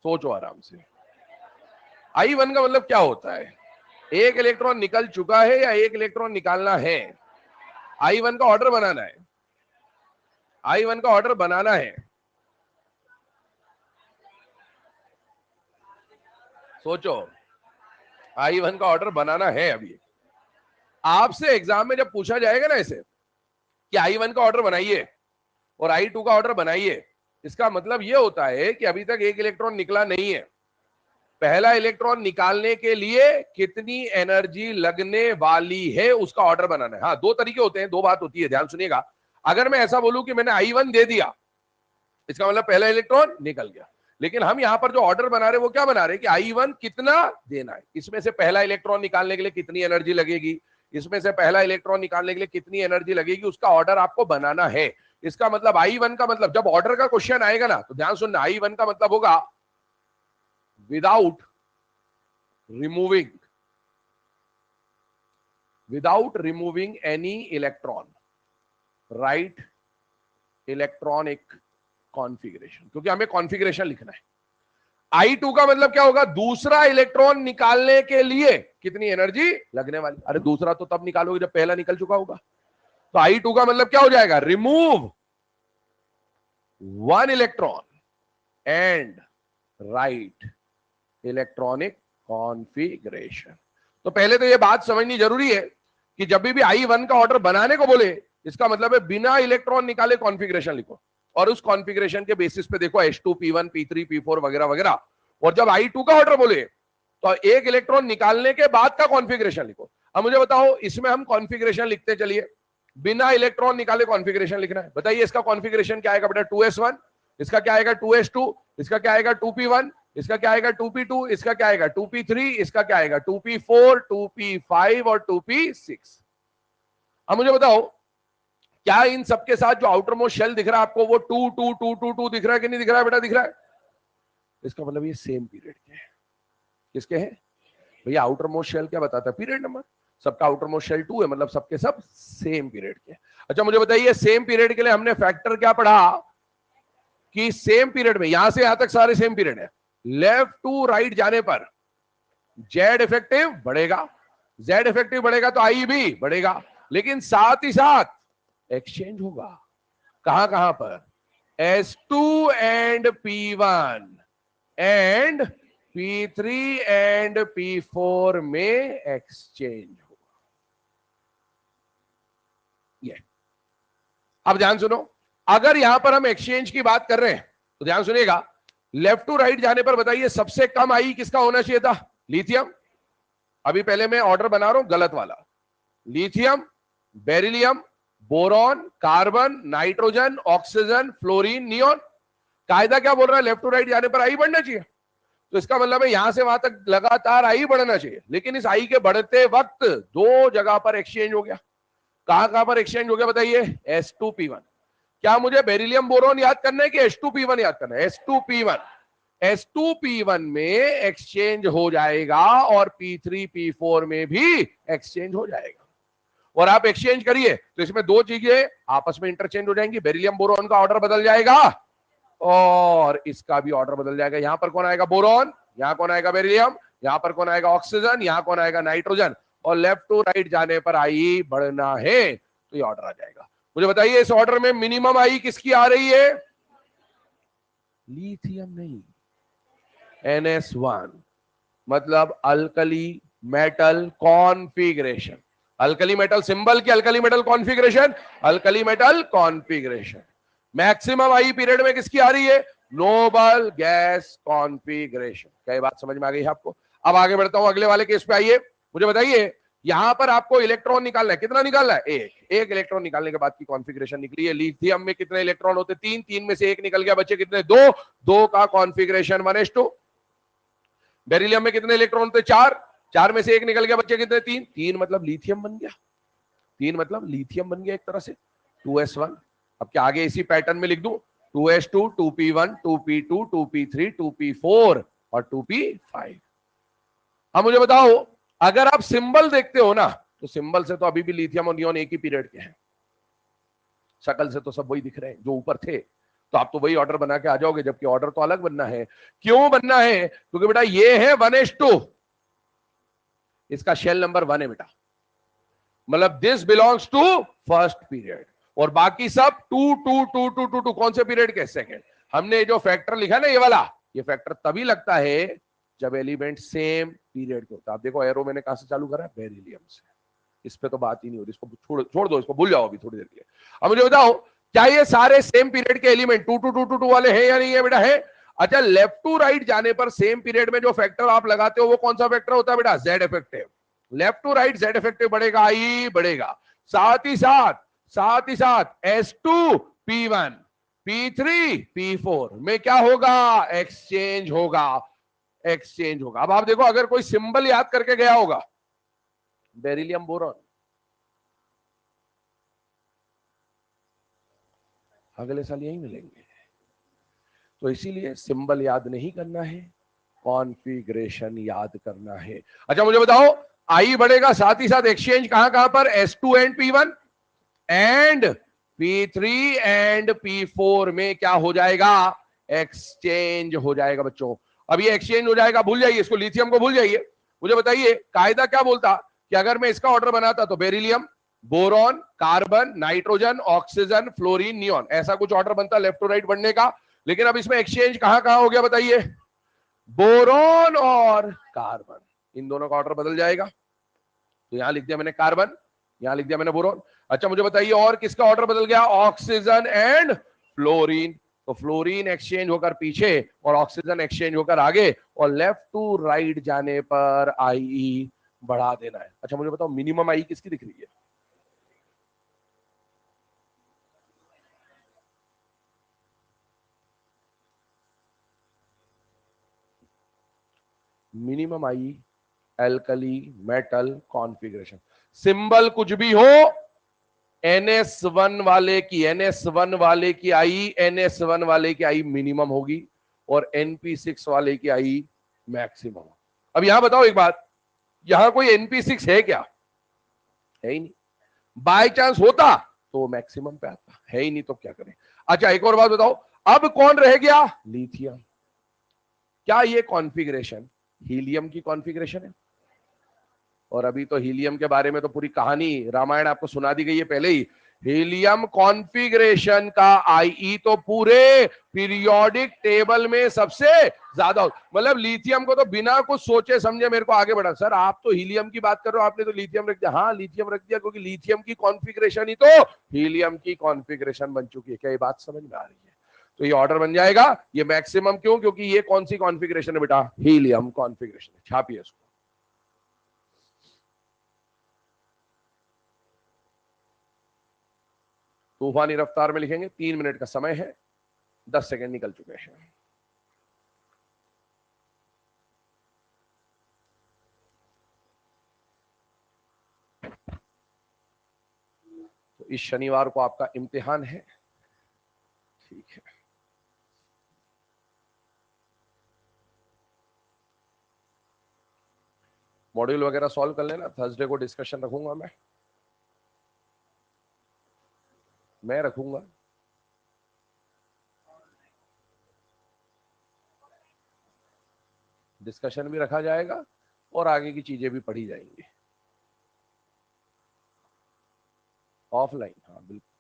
सोचो आराम से। I1 का मतलब क्या होता है? एक इलेक्ट्रॉन निकल चुका है या एक इलेक्ट्रॉन निकालना है? I1 का ऑर्डर बनाना है। I1 का ऑर्डर बनाना है। सोचो, I1 का ऑर्डर बनाना है। अभी आपसे एग्जाम में जब पूछा जाएगा ना ऐसे कि I1 का ऑर्डर बनाइए और I2 का ऑर्डर बनाइए, इसका मतलब यह होता है कि अभी तक एक इलेक्ट्रॉन निकला नहीं है। पहला इलेक्ट्रॉन निकालने के लिए कितनी एनर्जी लगने वाली है उसका ऑर्डर बनाना है। हाँ, दो तरीके होते हैं, दो बात होती है, ध्यान सुनिएगा। अगर मैं ऐसा बोलूं कि मैंने I1 दे दिया, इसका मतलब पहला इलेक्ट्रॉन निकल गया। लेकिन हम यहां पर जो ऑर्डर बना रहे हैं वो क्या बना रहे हैं कि I1 कितना देना है, इसमें से पहला इलेक्ट्रॉन निकालने के लिए कितनी एनर्जी लगेगी, इसमें से पहला इलेक्ट्रॉन निकालने के लिए कितनी एनर्जी लगेगी, उसका ऑर्डर आपको बनाना है। इसका मतलब I1 का मतलब, जब ऑर्डर का क्वेश्चन आएगा ना तो ध्यान सुनना, I1 का मतलब होगा without removing any electron, right electronic configuration, क्योंकि हमें कॉन्फ़िगरेशन लिखना है। I2 का मतलब क्या होगा? दूसरा इलेक्ट्रॉन निकालने के लिए कितनी एनर्जी लगने वाली। अरे दूसरा तो तब निकालोगे जब पहला निकल चुका होगा। तो I2 का मतलब क्या हो जाएगा? Remove one electron and right electronic configuration. तो पहले तो यह बात समझनी जरूरी है कि जब भी I1 का ऑर्डर बनाने को बोले, इसका मतलब है बिना इलेक्ट्रॉन निकाले कॉन्फ़िगरेशन लिखो और उस कॉन्फ़िगरेशन के बेसिस पे देखो H2 P1 P3 P4 वगैरह वगैरह। और जब I2 का ऑर्डर बोले तो एक इलेक्ट्रॉन निकालने के बाद का कॉन्फ़िगरेशन लिखो। अब मुझे बताओ, इसमें हम कॉन्फ़िगरेशन लिखते चलिए, बिना इलेक्ट्रॉन निकाले कॉन्फ़िगरेशन लिखना है। बताइए इसका कॉन्फ़िगरेशन क्या आएगा बेटा? 2s1, इसका क्या आएगा? 2s2, इसका क्या आएगा? 2p1, इसका क्या आएगा? 2p2, इसका क्या आएगा? 2p3, इसका क्या आएगा? 2p4, 2p5 और 2p6। अब मुझे बताओ, क्या इन सबके साथ जो आउटर मोस्ट शेल दिख रहा है आपको, वो 2 2 2 2 2 दिख रहा है कि नहीं दिख रहा है बेटा? दिख रहा है। इसका मतलब ये सेम पीरियड के हैं। किसके हैं भैया? आउटर मोस्ट शेल क्या बताता है? Period number. सबका आउटर मोस्ट शेल 2 है, मतलब सबके सब सेम पीरियड के। अच्छा मुझे बताइए, सेम पीरियड के लिए हमने फैक्टर क्या पढ़ा कि सेम पीरियड में यहां से यहां तक सारे सेम पीरियड है, लेफ्ट टू राइट जाने पर जेड इफेक्टिव बढ़ेगा, जेड इफेक्टिव बढ़ेगा तो आई भी बढ़ेगा, लेकिन साथ ही साथ एक्सचेंज होगा। कहां कहां पर? S2 and P1 and P3 and P4 में एक्सचेंज होगा। ये अब ध्यान सुनो, अगर यहां पर हम एक्सचेंज की बात कर रहे हैं तो ध्यान सुनिएगा, लेफ्ट टू राइट जाने पर बताइए सबसे कम आई किसका होना चाहिए था? लिथियम। अभी पहले मैं ऑर्डर बना रहा हूं गलत वाला। Lithium, beryllium, boron, carbon, nitrogen, oxygen, fluorine, neon. कायदा क्या बोल रहा है? लेफ्ट टू राइट जाने पर आई बढ़ना चाहिए। तो इसका मतलब है यहां से वहां तक लगातार आई बढ़ना चाहिए, लेकिन इस आई के बढ़ते वक्त दो जगह पर एक्सचेंज हो गया। कहां कहां पर एक्सचेंज हो गया बताइए? S2P1। क्या मुझे बेरिलियम बोरॉन याद करना है कि H2P1 याद करना है? S2P1। S2P1 में एक्सचेंज हो जाएगा और P3 P4 में भी एक्सचेंज हो जाएगा। और आप एक्सचेंज करिए तो इसमें दो चीजें आपस में इंटरचेंज हो जाएंगी। बेरिलियम बोरॉन का ऑर्डर बदल जाएगा और इसका भी ऑर्डर बदल जाएगा। यहां पर कौन आएगा? बोरॉन, यहां कौन आएगा बेरिलियम, यहां पर कौन आएगा ऑक्सीजन, यहां कौन आएगा नाइट्रोजन, और लेफ्ट टू राइट जाने पर आई बढ़ना है तो ये ऑर्डर आ जाएगा। मुझे बताइए इस ऑर्डर में मिनिमम आई किसकी आ रही है? लिथियम नहीं, NS1, मतलब alkali metal configuration. Alkali metal symbol की alkali metal configuration, alkali metal configuration. Maximum I period में किसकी आ रही है? Noble gas configuration. क्या ये बात समझ में आ गई है आपको? अब आगे बढ़ता हूं, अगले वाले केस पे आइए। मुझे बताइए यहां पर आपको इलेक्ट्रॉन निकालना है, कितना निकालना है? एक इलेक्ट्रॉन निकालने के बाद की कॉन्फ़िगरेशन निकली है। लिथियम में कितने इलेक्ट्रॉन होते? तीन, तीन में से एक निकल गया, बचे कितने? दो, दो का कॉन्फ़िगरेशन 1:2। बेरिलियम में कितने इलेक्ट्रॉन थे? चार, चार में से एक निकल गया, बच्चे कितने? तीन, तीन मतलब लिथियम बन गया, तीन मतलब लिथियम बन गया एक तरह से 2s1। अब क्या आगे इसी पैटर्न में लिख दूं? 2s2, 2p1, 2p2, 2p3, 2p4 और 2p5। अब मुझे बताओ अगर आप सिंबल देखते हो ना, तो सिंबल से तो अभी भी लिथियम और नियोन एक ही पीरियड के हैं, शक्ल से तो सब वही दिख रहे हैं जो ऊपर थे, तो आप तो वही ऑर्डर बना के आ जाओगे, जबकि ऑर्डर तो अलग बनना है। क्यों बनना है? क्योंकि बेटा ये है 1:2, इसका शेल नंबर 1 है बेटा, मतलब this belongs to first period, और बाकी सब 2 2 2 2 2 2 कौन से पीरियड के? सेकंड। हमने जो फैक्टर लिखा ना ये वाला, ये फैक्टर तभी लगता है जब एलिमेंट सेम पीरियड के होता है। आप देखो एरो मैंने कहां से चालू करा? बेरिलियम से। इस पे तो बात ही नहीं हो रही, इसको छोड़ दो, इसको भूल जाओ अभी थोड़ी देर के लिए। अब मुझे बताओ क्या ये सारे सेम पीरियड के एलिमेंट 2 2 2 2 2 वाले हैं या नहीं है बेटा? है। अच्छा, लेफ्ट टू राइट जाने पर सेम पीरियड में जो फैक्टर आप लगाते हो वो कौन सा फैक्टर होता है बेटा? Z effective. Left to right Z effective बढ़ेगा, आई बढ़ेगा, साथ ही साथ S2 P1 P3 P4 में क्या होगा? एक्सचेंज होगा, एक्सचेंज होगा। अब आप देखो अगर कोई सिंबल याद करके गया होगा, बेरिलियम बोरॉन, अगले साल यही मिलेंगे, तो इसीलिए सिंबल याद नहीं करना है, कॉन्फ़िगरेशन याद करना है। अच्छा मुझे बताओ आई बढ़ेगा, साथ ही साथ एक्सचेंज कहां कहां पर? S2 and P1 and P3 and P4 में क्या हो जाएगा? एक्सचेंज हो जाएगा बच्चों। अब ये एक्सचेंज हो जाएगा, भूल जाइए इसको, लिथियम को भूल जाइए। मुझे बताइए कायदा क्या बोलता कि अगर मैं इसका ऑर्डर बनाता तो beryllium, boron, carbon, nitrogen, oxygen, fluorine, neon, ऐसा कुछ ऑर्डर बनता लेफ्ट टू राइट बढ़ने का। लेकिन अब इसमें एक्सचेंज कहां कहां हो गया बताइए? बोरॉन और कार्बन, इन दोनों का ऑर्डर बदल जाएगा। तो यहां लिख दिया मैंने कार्बन, यहां लिख दिया मैंने बोरॉन। अच्छा मुझे बताइए और किसका ऑर्डर बदल गया? Oxygen and fluorine. तो फ्लोरीन एक्सचेंज होकर पीछे और ऑक्सीजन एक्सचेंज होकर आगे, और लेफ्ट टू राइट जाने पर आई बढ़ा देना है। अच्छा मुझे बताओ मिनिमम आई किसकी दिख रही है? Minimum I alkali metal configuration, symbol कुछ भी हो, NS1 वाले की, NS1 वाले की आई, NS1 वाले की आई मिनिमम होगी, और NP6 वाले की आई मैक्सिमम। अब यहां बताओ एक बात, यहां कोई NP6 है क्या? है ही नहीं। बाय चांस होता तो मैक्सिमम पे आता, है ही नहीं तो क्या करें? अच्छा एक और बात बताओ, अब कौन रह गया? लिथियम। क्या ये कॉन्फ़िगरेशन हीलियम की कॉन्फ़िगरेशन है? और अभी तो हीलियम के बारे में तो पूरी कहानी रामायण आपको सुना दी गई है पहले ही। हीलियम कॉन्फ़िगरेशन का आईई तो पूरे पीरियोडिक टेबल में सबसे ज्यादा, मतलब लिथियम को तो बिना कुछ सोचे समझे मेरे को आगे बढ़ा। सर आप तो हीलियम की बात कर रहे हो, आपने तो लिथियम रख दिया। हाँ लिथियम रख दिया क्योंकि लिथियम की कॉन्फ़िगरेशन ही तो हीलियम की कॉन्फ़िगरेशन बन चुकी है। क्या ये बात समझ में आ रही है? तो ये ऑर्डर बन जाएगा, ये मैक्सिमम क्यों? क्योंकि ये कौन सी कॉन्फ़िगरेशन है बेटा? Helium configuration. छापिए इसको। तूफानी रफ्तार में लिखेंगे, 3 मिनट का समय है, 10 सेकेंड निकल चुके हैं। तो इस शनिवार को आपका इम्तिहान है, ठीक है। मॉड्यूल वगैरह सॉल्व कर लेना, थर्सडे को डिस्कशन रखूंगा मैं रखूंगा। डिस्कशन भी रखा जाएगा और आगे की चीजें भी पढ़ी जाएंगी ऑफलाइन। हाँ बिल्कुल।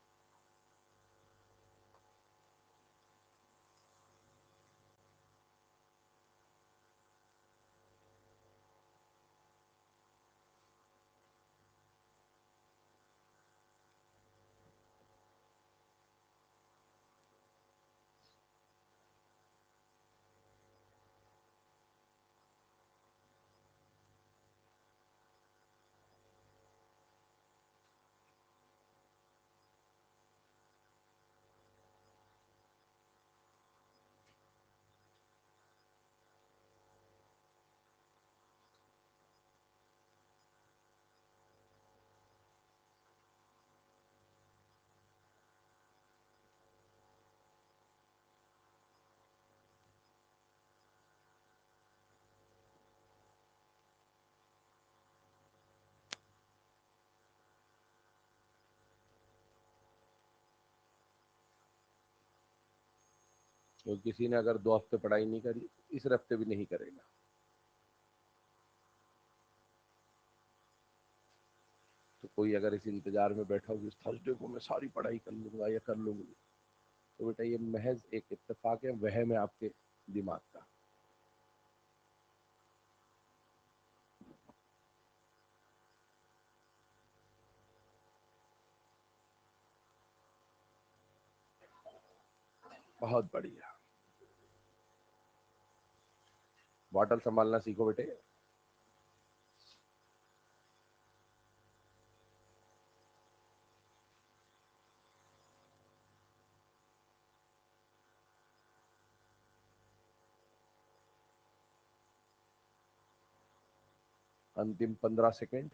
तो किसी ने अगर 2 हफ्ते पढ़ाई नहीं करी, इस हफ्ते भी नहीं करेगा। तो कोई अगर इस इंतजार में बैठा हो कि थर्सडे को मैं सारी पढ़ाई कर लूंगा या कर लूंगी, तो बेटा ये महज एक इत्तेफाक है, वहम है आपके दिमाग का। बहुत बढ़िया। बॉटल संभालना सीखो बेटे। अंतिम 15 सेकेंड।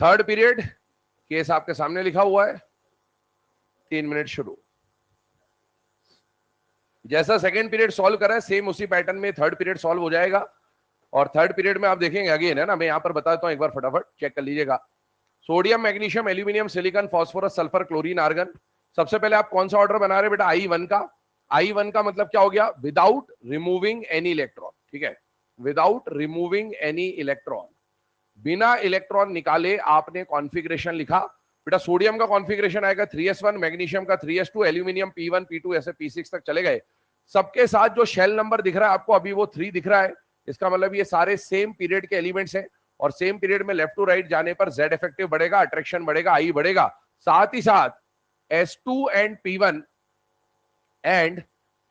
थर्ड पीरियड केस आपके सामने लिखा हुआ है। 3 मिनट शुरू। जैसा सेकंड पीरियड सॉल्व करा है, सेम उसी पैटर्न में थर्ड पीरियड सॉल्व हो जाएगा। और थर्ड पीरियड में आप देखेंगे अगेन है ना, मैं यहां पर बताता हूं, एक बार फटाफट चेक कर लीजिएगा। Sodium, magnesium, aluminium, silicon, phosphorus, sulphur, chlorine, argon. सबसे पहले आप कौन सा ऑर्डर बना रहे हैं बेटा? I1 का। I1 का मतलब क्या हो गया? Without removing any electron. ठीक है, विदाउट रिमूविंग एनी इलेक्ट्रॉन, बिना इलेक्ट्रॉन निकाले आपने कॉन्फ़िगरेशन लिखा। बेटा सोडियम का कॉन्फ़िगरेशन आएगा 3s1, मैग्नीशियम का 3s2, एल्यूमिनियम P1 P2 ऐसे P6 तक चले गए। सबके साथ जो शेल नंबर दिख रहा है आपको अभी वो 3 दिख रहा है। इसका मतलब ये सारे सेम पीरियड के एलिमेंट्स हैं और सेम पीरियड में लेफ्ट टू राइट जाने पर Z इफेक्टिव बढ़ेगा, अट्रैक्शन बढ़ेगा, I बढ़ेगा। साथ ही साथ S2 and P1 and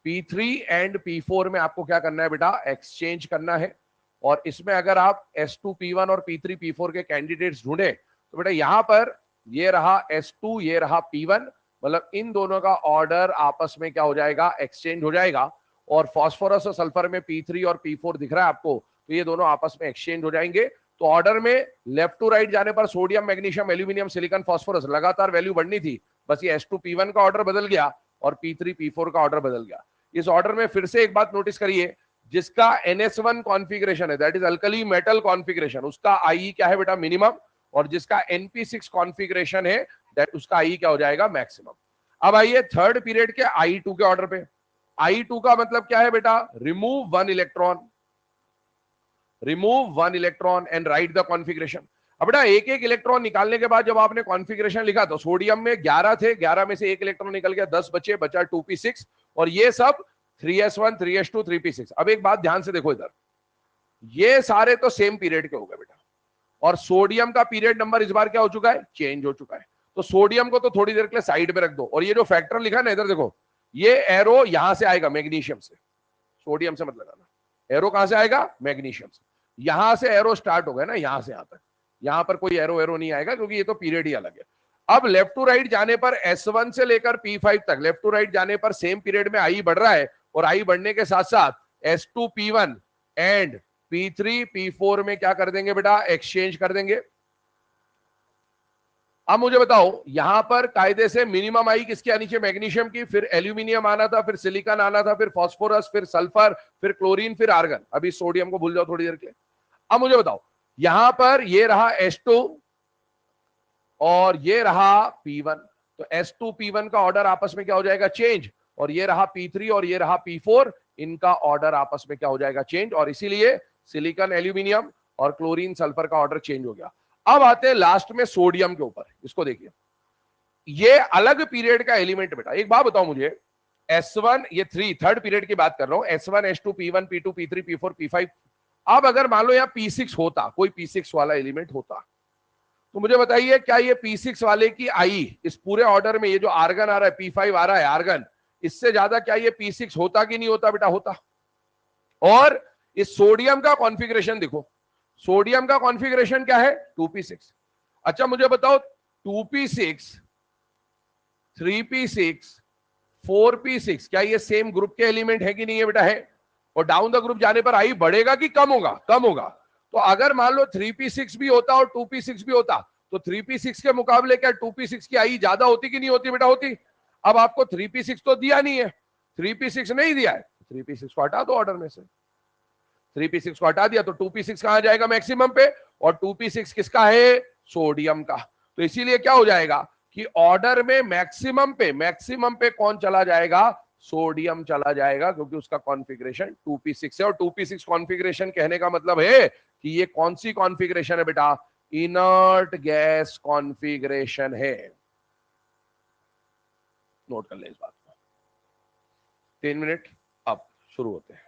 P3 and P4 में आपको क्या करना है बेटा? एक्सचेंज करना है। और इसमें अगर आप S2 P1 और P3 P4 के कैंडिडेट्स ढूंढे तो बेटा यहां पर ये रहा S2, ये रहा P1, मतलब इन दोनों का ऑर्डर आपस में क्या हो जाएगा? एक्सचेंज हो जाएगा। और फास्फोरस और सल्फर में P3 और P4 दिख रहा है आपको, तो ये दोनों आपस में एक्सचेंज हो जाएंगे। तो ऑर्डर में लेफ्ट टू राइट जाने पर sodium, magnesium, aluminium, silicon, phosphorus लगातार वैल्यू बढ़नी थी, बस ये S2 P1 का ऑर्डर बदल गया और P3 P4 का ऑर्डर बदल गया। इस ऑर्डर में फिर से एक बात नोटिस करिए, जिसका NS1 कॉन्फ़िगरेशन है, that is alkali metal configuration, उसका IE क्या है बेटा? मिनिमम। और जिसका NP6 कॉन्फ़िगरेशन है, दैट उसका IE क्या हो जाएगा? मैक्सिमम। अब आइए थर्ड पीरियड के I2 के ऑर्डर पे। I2 का मतलब क्या है बेटा? Remove 1 electron, remove 1 electron and right the configuration. अब बेटा एक एक इलेक्ट्रॉन निकालने के बाद जब आपने कॉन्फ़िगरेशन लिखा तो सोडियम में 11 थे, 11 में से एक इलेक्ट्रॉन निकल गया, 10 बचे, बचा 2p6 और ये सब 3s1, 3s2, 3p6। अब एक बात ध्यान से देखो इधर, ये सारे तो सेम पीरियड के हो गए बेटा, और सोडियम का पीरियड नंबर इस बार क्या हो चुका है? चेंज हो चुका है। तो सोडियम को तो थोड़ी देर के लिए साइड में रख दो, और ये जो फैक्टर लिखा है ना इधर देखो, ये एरो यहां से आएगा मैग्नीशियम से, सोडियम से मत लगाना। एरो कहां से आएगा? मैग्नीशियम से। यहां से एरो स्टार्ट हो गया ना, यहां से यहां तक, यहां पर कोई एरो नहीं आएगा क्योंकि ये तो पीरियड ही अलग है। अब लेफ्ट टू राइट जाने पर S1 से लेकर P5 तक लेफ्ट टू राइट जाने पर सेम पीरियड में I बढ़ रहा है, और I बढ़ने के साथ साथ S2P1 एंड P3 P4 में क्या कर देंगे बेटा, एक्सचेंज कर देंगे। अब मुझे बताओ यहां पर कायदे से मिनिमम आई किसकी आनी चाहिए, मैग्नीशियम की, फिर एल्यूमिनियम आना था, फिर सिलिकॉन आना था, फिर फास्फोरस, फिर सल्फर, फिर क्लोरीन, फिर आर्गन। अभी सोडियम को भूल जाओ थोड़ी देर के लिए। अब मुझे बताओ यहां पर ये रहा H2 और ये रहा P1, तो S2P1 का ऑर्डर आपस में क्या हो जाएगा, चेंज, और ये रहा P3 और ये रहा P4, इनका ऑर्डर आपस में क्या हो जाएगा, चेंज, और इसीलिए सिलिकॉन एल्यूमिनियम और क्लोरीन सल्फर का ऑर्डर चेंज हो गया। अब आते हैं लास्ट में सोडियम के ऊपर, इसको देखिए, ये अलग पीरियड का एलिमेंट बेटा। एक बात बताओ मुझे, S1, ये थर्ड पीरियड की बात कर रहा हूं, S1 S2 P1 P2 P3 P4 P5। अब अगर मान लो यहां P6 होता, कोई P6 वाला एलिमेंट होता, तो मुझे बताइए क्या ये P6 वाले की आई इस पूरे ऑर्डर में, ये जो आर्गन आ रहा है P5 आ रहा है आर्गन, इससे ज्यादा क्या ये P6 होता कि नहीं होता बेटा, होता। और इस सोडियम का कॉन्फ़िगरेशन देखो, सोडियम का कॉन्फ़िगरेशन क्या है, 2p6। अच्छा मुझे बताओ 2p6 3p6 4p6 क्या ये सेम ग्रुप के एलिमेंट है कि नहीं है बेटा, है। और डाउन द ग्रुप जाने पर आई बढ़ेगा कि कम होगा, कम होगा। तो अगर मान लो 3p6 भी होता और 2p6 भी होता, तो 3p6 के मुकाबले क्या 2p6 की आई ज्यादा होती कि नहीं होती बेटा, होती। अब आपको 3p6 तो दिया नहीं है, 3p6 नहीं दिया है, 3p6 को हटा दो ऑर्डर में से, 3p6 को हटा दिया तो 2p6 कहां जाएगा, मैक्सिमम पे, और 2p6 किसका है, सोडियम का। तो इसीलिए क्या हो जाएगा कि ऑर्डर में मैक्सिमम पे कौन चला जाएगा, सोडियम चला जाएगा, क्योंकि उसका कॉन्फ़िगरेशन 2p6 है। और 2p6 कॉन्फ़िगरेशन कहने का मतलब है कि ये कौन सी कॉन्फ़िगरेशन है बेटा, इनर्ट गैस कॉन्फ़िगरेशन है। नोट कर ले इस बात को। 3 मिनट अब शुरू होते हैं।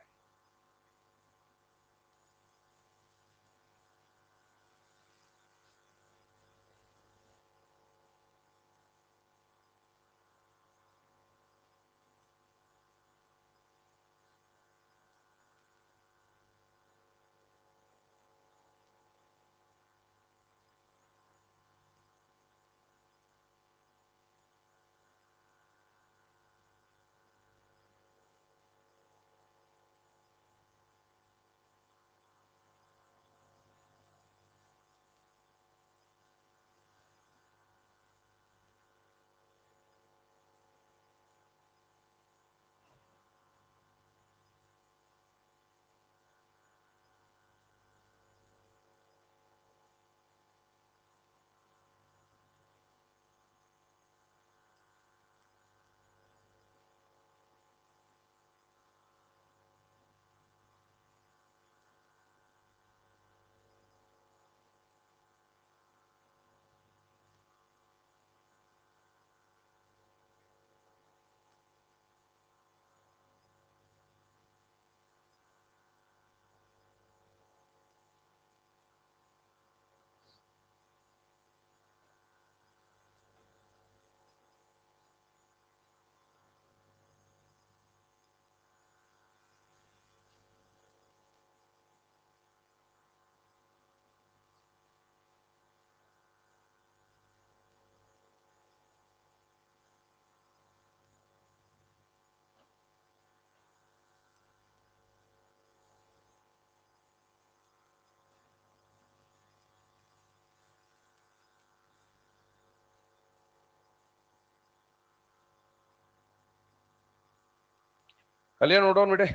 कलियर, नोट डाउन बेटे,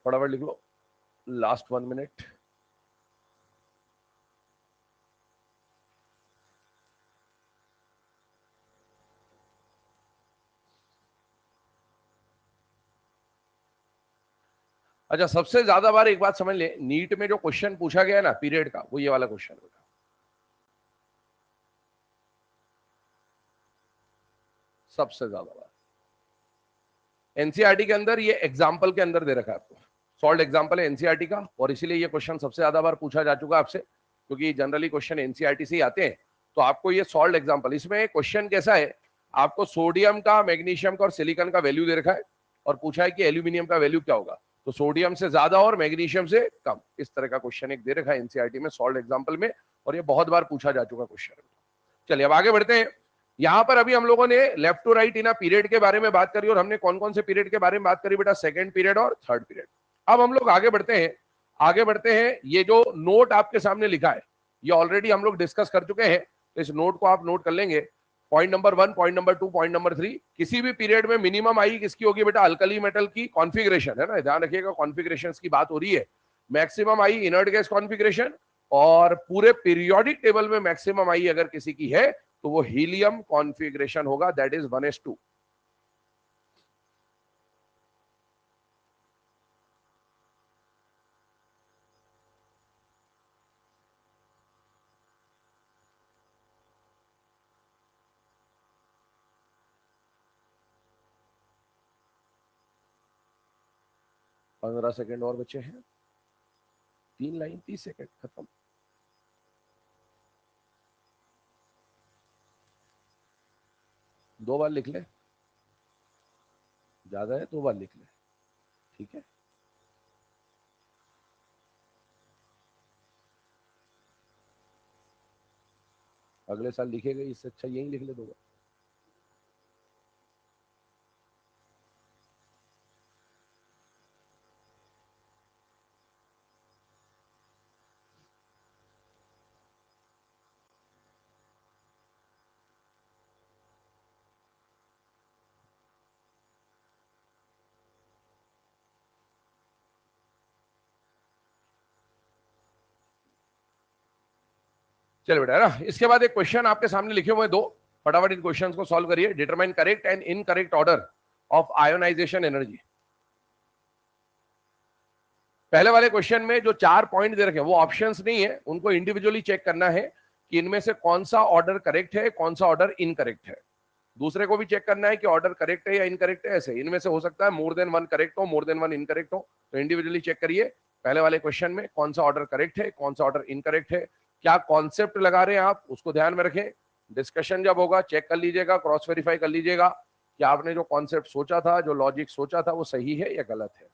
फटाफट लिख लो, लास्ट 1 मिनट। अच्छा सबसे ज्यादा बार एक बात समझ ले, नीट में जो क्वेश्चन पूछा गया है ना पीरियड का, वो ये वाला क्वेश्चन है। सबसे ज्यादा बार एनसीईआरटी के अंदर, ये एग्जाम्पल के अंदर दे रखा है आपको, सॉल्व एग्जाम्पल है एनसीईआरटी का, और इसीलिए ये क्वेश्चन सबसे ज्यादा बार पूछा जा चुका है आपसे, क्योंकि जनरली क्वेश्चन एनसीईआरटी से ही आते हैं। तो आपको ये सॉल्व एग्जाम्पल, इसमें क्वेश्चन कैसा है, आपको सोडियम का, मैग्नीशियम का और सिलिकॉन का वैल्यू दे रखा है, और पूछा है कि एल्यूमिनियम का वैल्यू क्या होगा, तो सोडियम से ज्यादा और मैग्नीशियम से कम, इस तरह का क्वेश्चन एक दे रखा है एनसीईआरटी में सॉल्व एग्जाम्पल में, और ये बहुत बार पूछा जा चुका क्वेश्चन है। चलिए अब आगे बढ़ते हैं। यहां पर अभी हम लोगों ने left to right in a period के बारे में बात करी, और हमने कौन कौन से पीरियड के बारे में बात करी बेटा? सेकंड पीरियड और थर्ड पीरियड। अब हम लोग आगे बढ़ते हैं, आगे बढ़ते हैं। ये जो नोट आपके सामने लिखा है ये ऑलरेडी हम लोग डिस्कस कर चुके हैं, तो इस नोट को आप नोट कर लेंगे। Point number 1, point number 2, point number 3, किसी भी पीरियड में मिनिमम आई किसकी होगी बेटा? अल्कली मेटल की कॉन्फिगरेशन, है ना, ध्यान रखिएगा कॉन्फिगरेशन की बात हो रही है। Maximum I inert gas configuration, और पूरे पीरियोडिक टेबल में मैक्सिमम आई अगर किसी की है तो वो हीलियम कॉन्फिगरेशन होगा, दैट इज 1s2। पंद्रह सेकेंड और बचे हैं, 3 लाइन 30 सेकेंड खत्म। दो बार लिख ले, ज्यादा है दो बार लिख ले, ठीक है। अगले साल लिखेगा, इससे अच्छा यही लिख ले दो बार। चलो बेटा, है ना। इसके बाद एक क्वेश्चन आपके सामने लिखे हुए दो, फटाफट इन क्वेश्चंस को सॉल्व करिए। Determine correct and incorrect order of ionization energy. पहले वाले क्वेश्चन में जो 4 पॉइंट दे रखे हैं वो ऑप्शंस नहीं है, उनको इंडिविजुअली चेक करना है कि इनमें से कौन सा ऑर्डर करेक्ट है, कौन सा ऑर्डर इनकरेक्ट है। दूसरे को भी चेक करना है कि ऑर्डर करेक्ट है या इनकरेक्ट है। ऐसे इनमें से हो सकता है मोर देन वन करेक्ट हो, मोर देन वन इनकरेक्ट हो, तो इंडिविजुअली चेक करिए पहले वाले क्वेश्चन में कौन सा ऑर्डर करेक्ट है, कौन सा ऑर्डर इनकरेक्ट है। क्या कॉन्सेप्ट लगा रहे हैं आप, उसको ध्यान में रखें। डिस्कशन जब होगा चेक कर लीजिएगा, क्रॉस वेरीफाई कर लीजिएगा कि आपने जो कॉन्सेप्ट सोचा था, जो लॉजिक सोचा था, वो सही है या गलत है।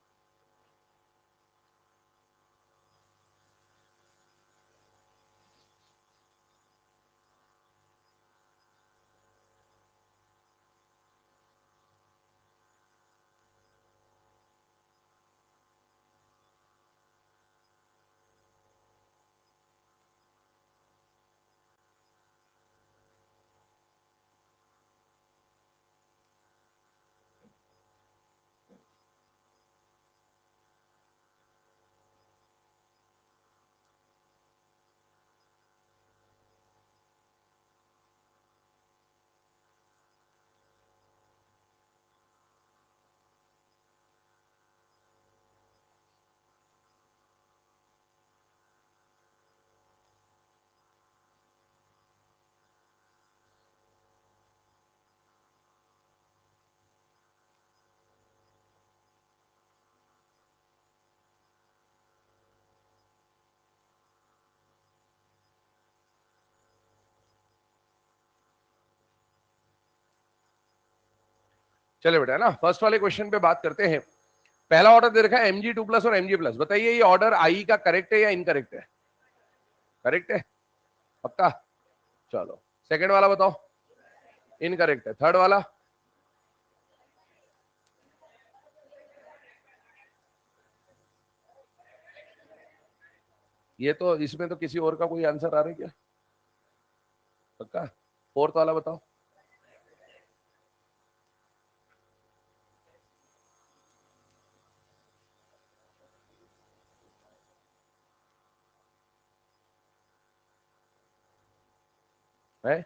चले बेटा, है ना। फर्स्ट वाले क्वेश्चन पे बात करते हैं। पहला ऑर्डर दे रखा है Mg2+ और Mg+। बताइए ये ऑर्डर आई का करेक्ट है या इनकरेक्ट है? करेक्ट है, पक्का। चलो सेकंड वाला बताओ। इनकरेक्ट है। थर्ड वाला? ये तो इसमें तो किसी और का कोई आंसर आ रहा है क्या? पक्का। फोर्थ वाला बताओ। है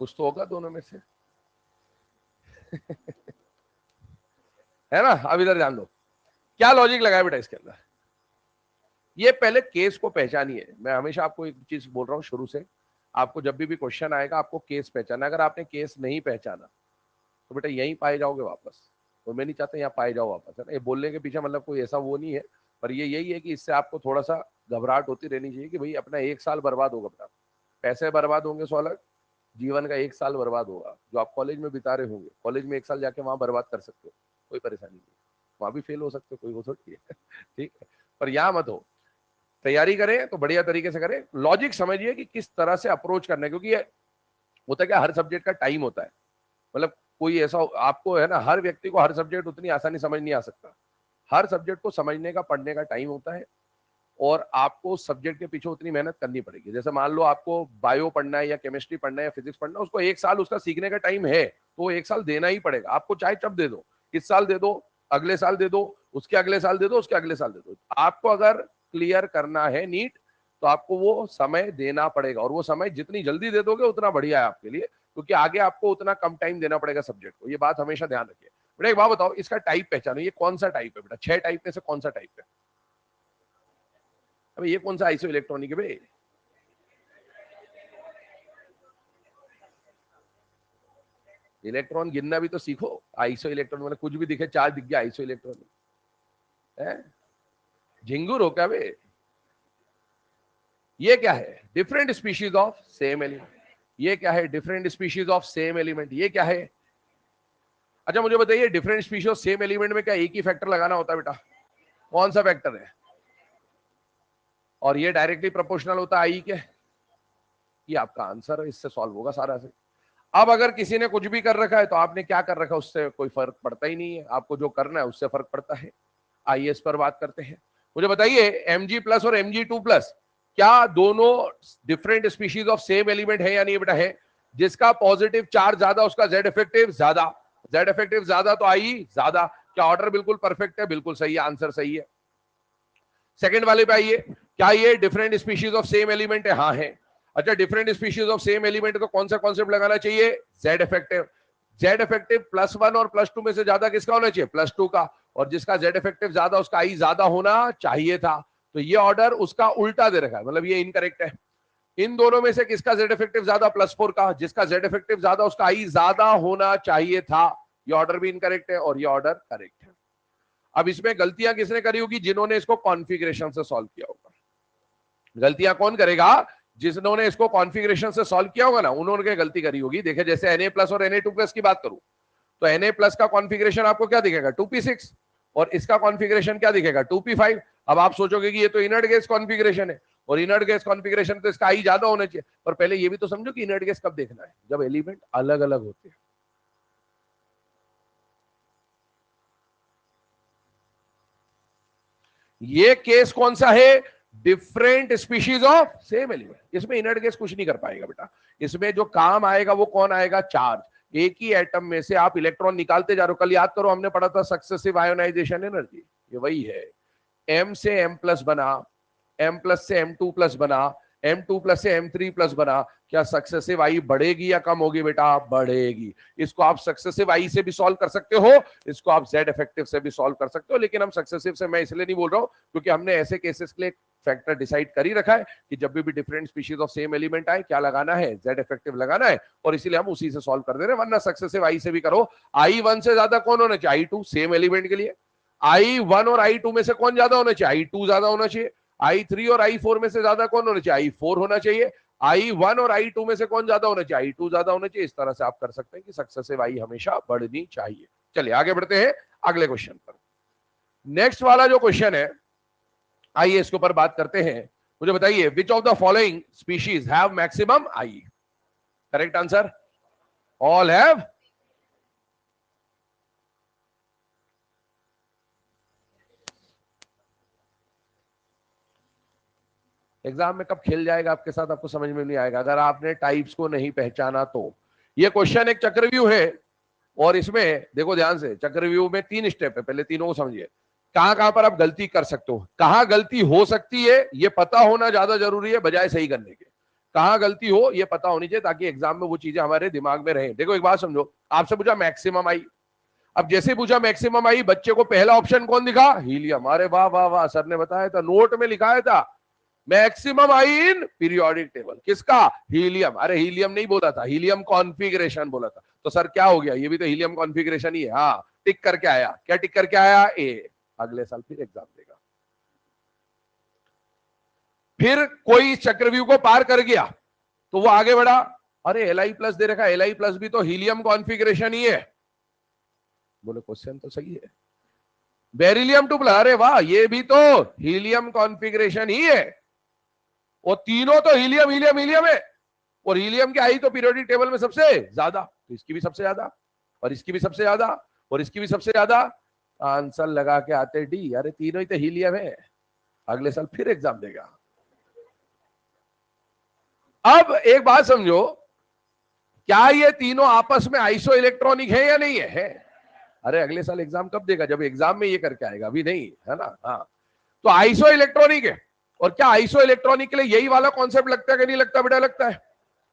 कुछ तो होगा दोनों में से। है ना। अब इधर ध्यान दो, क्या लॉजिक लगाया बेटा इसके अंदर। ये पहले केस को पहचानिए। मैं हमेशा आपको एक चीज बोल रहा हूं शुरू से, आपको जब भी क्वेश्चन आएगा आपको केस पहचाना। अगर आपने केस नहीं पहचाना तो बेटा यहीं पाए जाओगे वापस। और मैं नहीं चाहता यहाँ पाए जाओ वापस, है ना। ये बोलने के पीछे मतलब कोई ऐसा वो नहीं है, पर ये यही है कि इससे आपको थोड़ा सा घबराहट होती रहनी चाहिए कि भाई अपना एक साल बर्बाद होगा बेटा। पैसे बर्बाद होंगे सो अलग, जीवन का एक साल बर्बाद होगा जो आप कॉलेज में बिता रहे होंगे। कॉलेज में एक साल जाके वहां बर्बाद कर सकते हो, कोई परेशानी नहीं। वहां भी फेल हो सकते हो, कोई वो थोड़ी है। ठीक है, पर यहाँ मत हो। तैयारी करें तो बढ़िया तरीके से करें, लॉजिक समझिए कि किस तरह से अप्रोच करना है, क्योंकि ये होता है क्या, हर सब्जेक्ट का टाइम होता है। मतलब कोई ऐसा आपको है ना, हर व्यक्ति को हर सब्जेक्ट उतनी आसानी समझ नहीं आ सकता। हर सब्जेक्ट को समझने का, पढ़ने का टाइम होता है, और आपको सब्जेक्ट के पीछे उतनी मेहनत करनी पड़ेगी। जैसे मान लो आपको बायो पढ़ना है या केमिस्ट्री पढ़ना है या फिजिक्स पढ़ना है, उसको 1 साल उसका सीखने का टाइम है, तो वो 1 साल देना ही पड़ेगा आपको, चाहे जब दे दो, इस साल दे दो, अगले साल दे दो, उसके अगले साल दे दो, उसके अगले साल दे दो। आपको अगर क्लियर करना है नीट, तो आपको वो समय देना पड़ेगा, और वो समय जितनी जल्दी दे दोगे उतना बढ़िया है आपके लिए, क्योंकि आगे आपको उतना कम टाइम देना पड़ेगा सब्जेक्ट को। ये बात हमेशा ध्यान रखिए। बेटा एक बात बताओ, इसका टाइप पहचानो, ये कौन सा टाइप है बेटा? 6 टाइप में से कौन सा टाइप है? अबे ये कौन सा आइसो इलेक्ट्रॉनिक है बे? इलेक्ट्रॉन गिनना भी तो सीखो। आइसो इलेक्ट्रॉन मतलब कुछ भी दिखे, 4 दिख गया आइसो इलेक्ट्रॉनिक है? झिंगुर हो क्या बे? ये क्या है? Different species of same element. ये क्या है? Different species of same element. ये क्या है? अच्छा मुझे बताइए, different species of same element में क्या एक ही फैक्टर लगाना होता है बेटा? कौन सा फैक्टर है? और ये डायरेक्टली प्रोपोर्शनल होता है आई के? ये आपका आंसर है, इससे सॉल्व होगा सारा से। अब अगर किसी ने कुछ भी कर रखा है तो आपने क्या कर रखा है उससे कोई फर्क पड़ता ही नहीं है, आपको जो करना है उससे फर्क पड़ता है। आइए इस पर बात करते हैं। मुझे बताइए, Mg+ और Mg2+, क्या दोनों different species of same element है या नहीं बेटा? है। जिसका पॉजिटिव चार्ज ज्यादा उसका जेड इफेक्टिव ज्यादा, जेड इफेक्टिव ज्यादा तो आई ज्यादा। क्या ऑर्डर बिल्कुल परफेक्ट है? बिल्कुल सही है, आंसर सही है। सेकंड वाले पे आइए, क्या ये different species of same element है? हाँ है। अच्छा different species of same element तो कौन सा कॉन्सेप्ट लगाना चाहिए? Z effective. जेड इफेक्टिव +1 और +2 में से ज्यादा किसका होना चाहिए? +2 का। और जिसका जेड इफेक्टिव ज्यादा उसका आई ज्यादा होना चाहिए था। तो ये ऑर्डर उसका उल्टा दे रखा है, मतलब ये इनकरेक्ट है। इन दोनों में से किसका जेड इफेक्टिव ज्यादा? +4 का। जिसका जेड इफेक्टिव ज्यादा उसका आई ज्यादा होना चाहिए था। ये ऑर्डर भी इनकरेक्ट है और ये ऑर्डर करेक्ट है। अब इसमें गलतियां किसने करी होगी? जिन्होंने इसको कॉन्फ़िगरेशन से सॉल्व किया होगा। गलतियां कौन करेगा? जिन्होंने इसको कॉन्फ़िगरेशन से सॉल्व किया होगा ना, उन्होंने गलती करी होगी। देखिए जैसे Na+ और Na2+ की बात करूं, तो Na+ का कॉन्फ़िगरेशन आपको क्या दिखेगा? 2p6, और इसका कॉन्फ़िगरेशन क्या दिखेगा? 2p5। अब आप सोचोगे कि ये तो इनर्ट गैस कॉन्फ़िगरेशन है, और इनर्ट गैस कॉन्फ़िगरेशन तो इसका आई ज्यादा होना चाहिए। पर पहले ये भी तो समझो कि इनर्ट गैस कब देखना है? जब एलिमेंट अलग अलग होते हैं। ये केस कौन सा है? Different species of same element. इसमें इनर्ट गैस कुछ नहीं कर पाएगा बेटा। इसमें जो काम आएगा वो कौन आएगा? चार्ज। एक ही एटम में से आप इलेक्ट्रॉन निकालते जा रहे हो। कल याद करो हमने पढ़ा था सक्सेसिव आयोनाइजेशन एनर्जी, ये वही है। M से M+ बना, M+ से M2+ बना, M2+ से M3+ बना। क्या सक्सेसिव आई बढ़ेगी या कम होगी बेटा? बढ़ेगी। इसको आप सक्सेसिव आई से भी सॉल्व कर सकते हो, इसको आप जेड इफेक्टिव से भी सॉल्व कर सकते हो, लेकिन हम सक्सेसिव से मैं इसलिए नहीं बोल रहा हूं क्योंकि हमने ऐसे केसेस के लिए फैक्टर डिसाइड कर ही रखा है कि जब भी different species of same element आए क्या लगाना है? जेड इफेक्टिव लगाना है, और इसीलिए हम उसी से सॉल्व कर दे रहे हैं। वरना सक्सेसिव आई से भी करो। I1 से ज्यादा कौन होना चाहिए? I2। सेम एलिमेंट के लिए I1 और I2 में से कौन ज्यादा होना चाहिए? I2 ज्यादा होना चाहिए। I3 और I4 में से ज्यादा कौन होना चाहिए? I4 होना चाहिए। I1 और I2 में से कौन ज्यादा होना चाहिए? I2 ज्यादा होना चाहिए। इस तरह से आप कर सकते हैं कि सक्सेसिव आई हमेशा बढ़नी चाहिए। चलिए आगे बढ़ते हैं अगले क्वेश्चन पर। नेक्स्ट वाला जो क्वेश्चन है, आइए इसके ऊपर बात करते हैं। मुझे बताइए, विच of the following species have maximum I? Correct answer, all have. Exam में कब खेल जाएगा आपके साथ आपको समझ में नहीं आएगा अगर आपने टाइप्स को नहीं पहचाना तो। ये क्वेश्चन एक चक्रव्यूह है, और इसमें देखो ध्यान से, चक्रव्यूह में 3 स्टेप है, पहले तीनों को समझिए। कहां कहां पर आप गलती कर सकते हो, कहां गलती हो सकती है, ये पता होना ज्यादा जरूरी है बजाय सही करने के। कहां गलती हो ये पता होनी चाहिए ताकि एग्जाम में वो चीजें हमारे दिमाग में रहें। देखो एक बात समझो, आपसे पूछा मैक्सिमम आई, अब जैसे पूछा मैक्सिमम आई, बच्चे को पहला ऑप्शन कौन दिखा? हीलियम। अरे वाह वाह वाह, सर ने बताया था, नोट में लिखाया था maximum I in periodic table. किसका? हीलियम। अरे हीलियम नहीं बोला था, हीलियम कॉन्फ़िगरेशन बोला था। तो सर क्या हो गया, ये भी तो हीलियम कॉन्फ़िगरेशन ही है। हाँ, टिक करके आया। क्या टिक करके आया? ए। अगले साल फिर एग्जाम देगा। फिर कोई चक्रव्यूह को पार कर गया तो वो आगे बढ़ा, अरे Li+ दे रखा, Li+ भी तो हीलियम कॉन्फ़िगरेशन ही है। बोले क्वेश्चन तो सही है, बेरिलियम टू प्लस, अरे वाह, ये भी तो हीलियम कॉन्फ़िगरेशन ही है। वो तीनों तो हीलियम हीलियम हीलियम है, और हीलियम की आई तो पीरियोडिक टेबल में सबसे ज्यादा, तो इसकी भी सबसे ज्यादा, और इसकी भी सबसे ज्यादा, और इसकी भी सबसे ज्यादा। आंसर लगा के आते डी, अरे तीनों ही तो हीलियम है। अगले साल फिर एग्जाम देगा। अब एक बात समझो, क्या ये तीनों आपस में आइसो इलेक्ट्रॉनिक है या नहीं है? अरे अगले साल एग्जाम कब देगा? जब एग्जाम में ये करके आएगा, अभी नहीं है ना। हाँ, तो आइसो इलेक्ट्रॉनिक है। और क्या आइसो इलेक्ट्रॉनिक के लिए यही वाला कॉन्सेप्ट लगता है कि नहीं लगता बेटा? लगता है।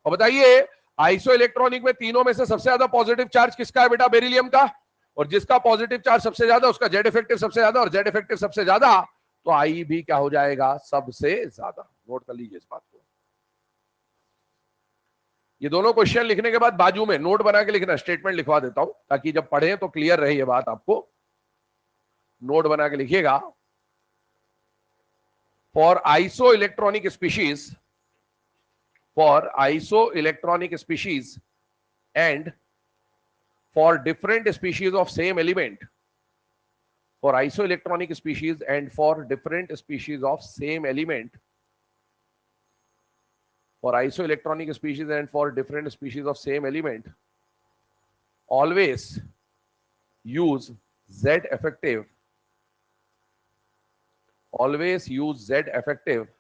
और बताइए, आइसो इलेक्ट्रॉनिक में तीनों में से सबसे ज्यादा पॉजिटिव चार्ज किसका है बेटा? बेरिलियम का। और जिसका पॉजिटिव चार्ज सबसे ज्यादा, उसका जेड इफेक्टिव सबसे ज्यादा, और जेड इफेक्टिव सबसे ज्यादा, तो आई भी क्या हो जाएगा? सबसे ज्यादा। नोट कर लीजिए इस बात को। ये दोनों क्वेश्चन लिखने के बाद बाजू में नोट बना के लिखना, स्टेटमेंट लिखवा देता हूं ताकि जब पढ़ें तो क्लियर रहे ये बात आपको। नोट बना के लिखिएगा। For iso electronic species, for isoelectronic species and for different species of same element, for isoelectronic species and for different species of same element, for isoelectronic species and for different species of same element, always use Z effective, always use Z effective,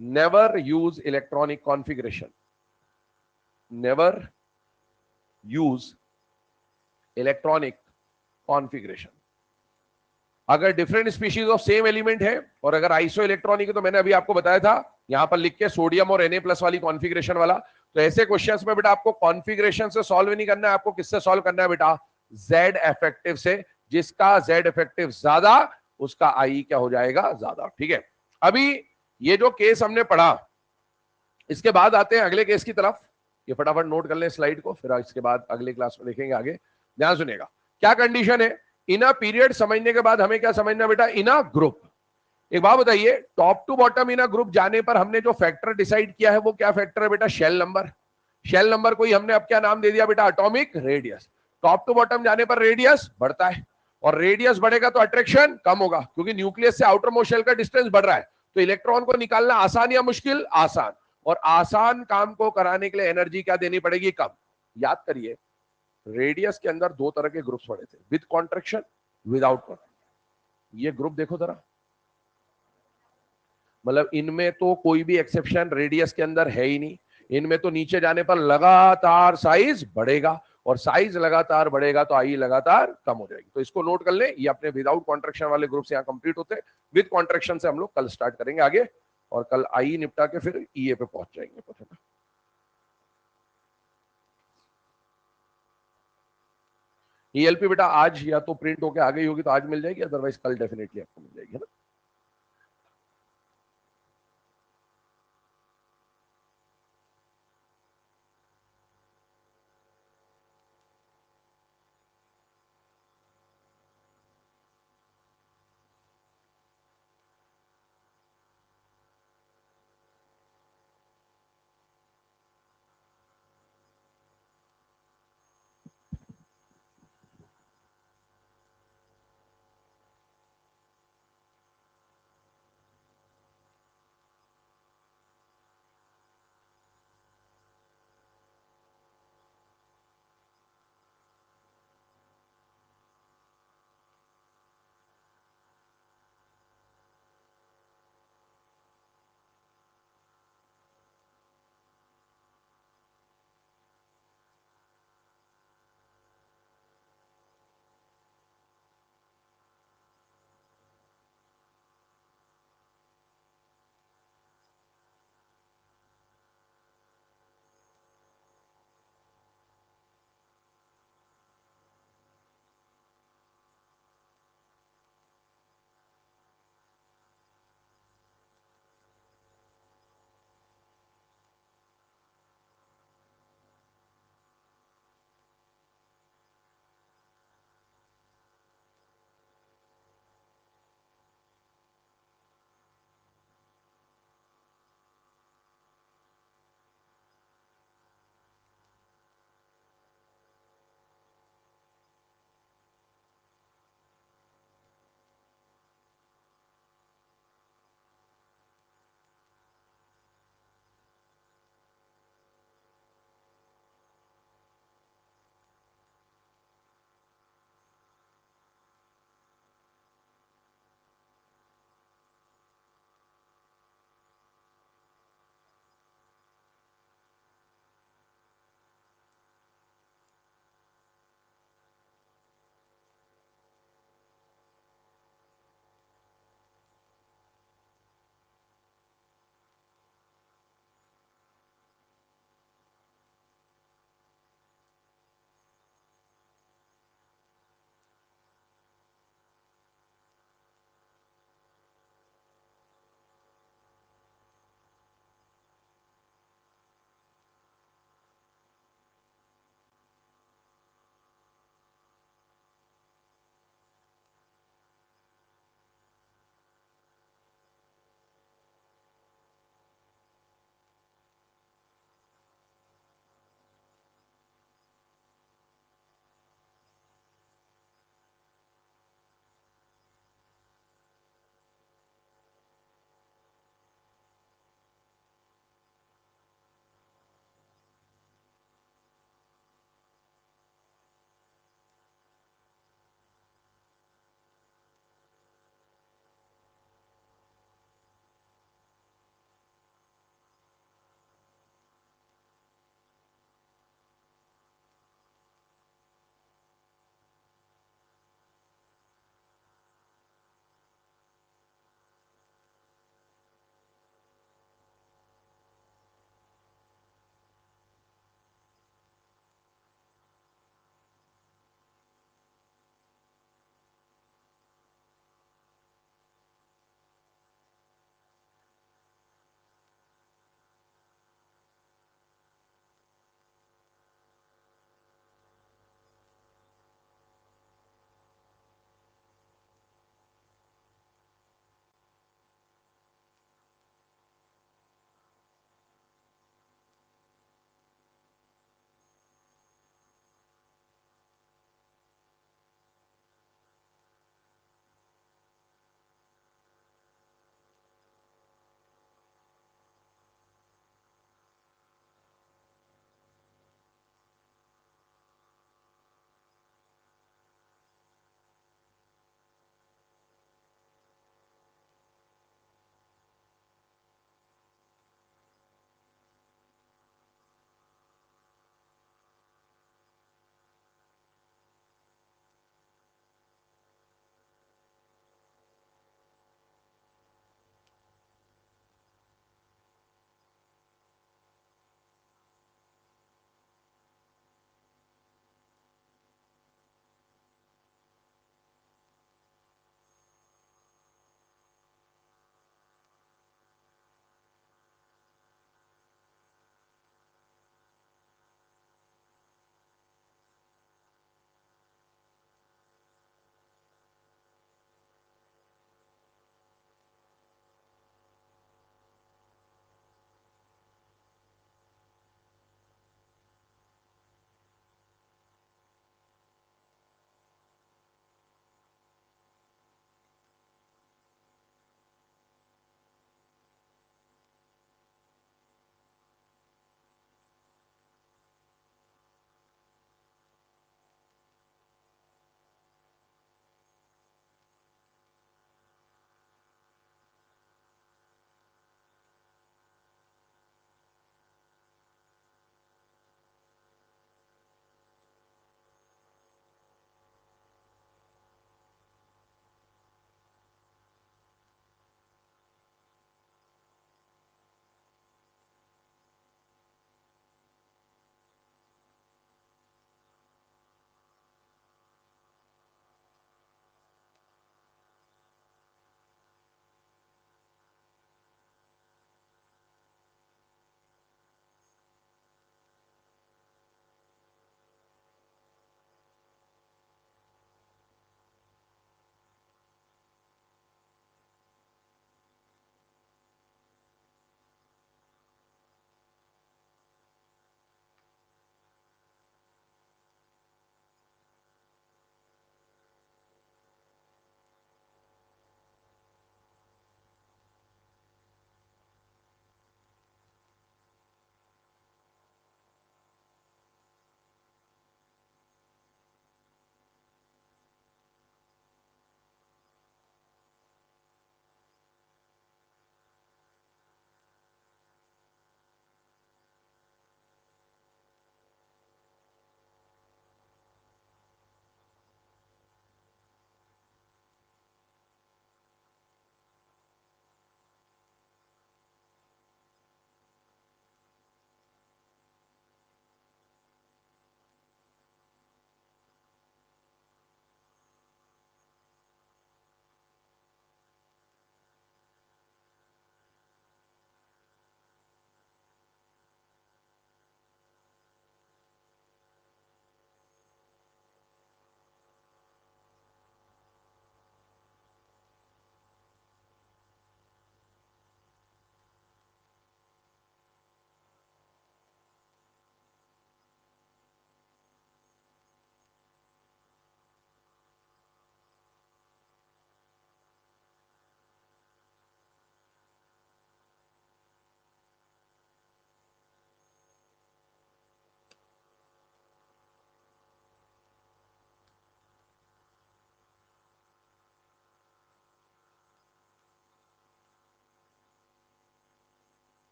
never use electronic configuration, never use electronic configuration. अगर different species of same element है और अगर iso electronic है, तो मैंने अभी आपको बताया था यहां पर लिख के सोडियम और Na+ वाली कॉन्फ़िगरेशन वाला। तो ऐसे क्वेश्चंस में बेटा आपको कॉन्फ़िगरेशन से सॉल्व नहीं करना है, आपको किससे सॉल्व करना है बेटा? जेड इफेक्टिव से। जिसका जेड इफेक्टिव ज्यादा, उसका आई क्या हो जाएगा? ज्यादा। ठीक है, अभी ये जो केस हमने पढ़ा, इसके बाद आते हैं अगले केस की तरफ। ये फटाफट नोट कर लें स्लाइड को, फिर इसके बाद अगले क्लास में देखेंगे आगे। ध्यान सुनिएगा, क्या कंडीशन है। इन अ पीरियड समझने के बाद हमें क्या समझना बेटा? In a group. एक बात बताइए, top to bottom in a group जाने पर हमने जो फैक्टर डिसाइड किया है वो क्या फैक्टर है बेटा? Shell number. शेल नंबर को ही हमने अब क्या नाम दे दिया बेटा? Atomic radius. Top to bottom जाने पर रेडियस बढ़ता है, और रेडियस बढ़ेगा तो अट्रैक्शन कम होगा, क्योंकि न्यूक्लियस से आउटर मोस्ट शेल का डिस्टेंस बढ़ रहा है। तो इलेक्ट्रॉन को निकालना आसान या मुश्किल? आसान। और आसान काम को कराने के लिए एनर्जी क्या देनी पड़ेगी? कम। याद करिए, रेडियस के अंदर दो तरह के ग्रुप्स पड़े थे, विद कॉन्ट्रैक्शन, विदाउट कॉन्ट्रैक्शन। ये ग्रुप देखो जरा, मतलब इनमें तो कोई भी एक्सेप्शन रेडियस के अंदर है ही नहीं। इनमें तो नीचे जाने पर लगातार साइज बढ़ेगा, और साइज लगातार बढ़ेगा तो आई लगातार कम हो जाएगी। तो इसको नोट कर ले, ये अपने विदाउट कॉन्ट्रैक्शन वाले ग्रुप्स यहाँ कंप्लीट होते हैं। विद कॉन्ट्रैक्शन से हम लोग कल स्टार्ट करेंगे आगे, और कल आई निपटा के फिर ईए पे पहुंच जाएंगे। ईएलपी बेटा आज या तो प्रिंट होके आ गई होगी तो आज मिल जाएगी, अदरवाइज कल डेफिनेटली आपको मिल जाएगी, है ना।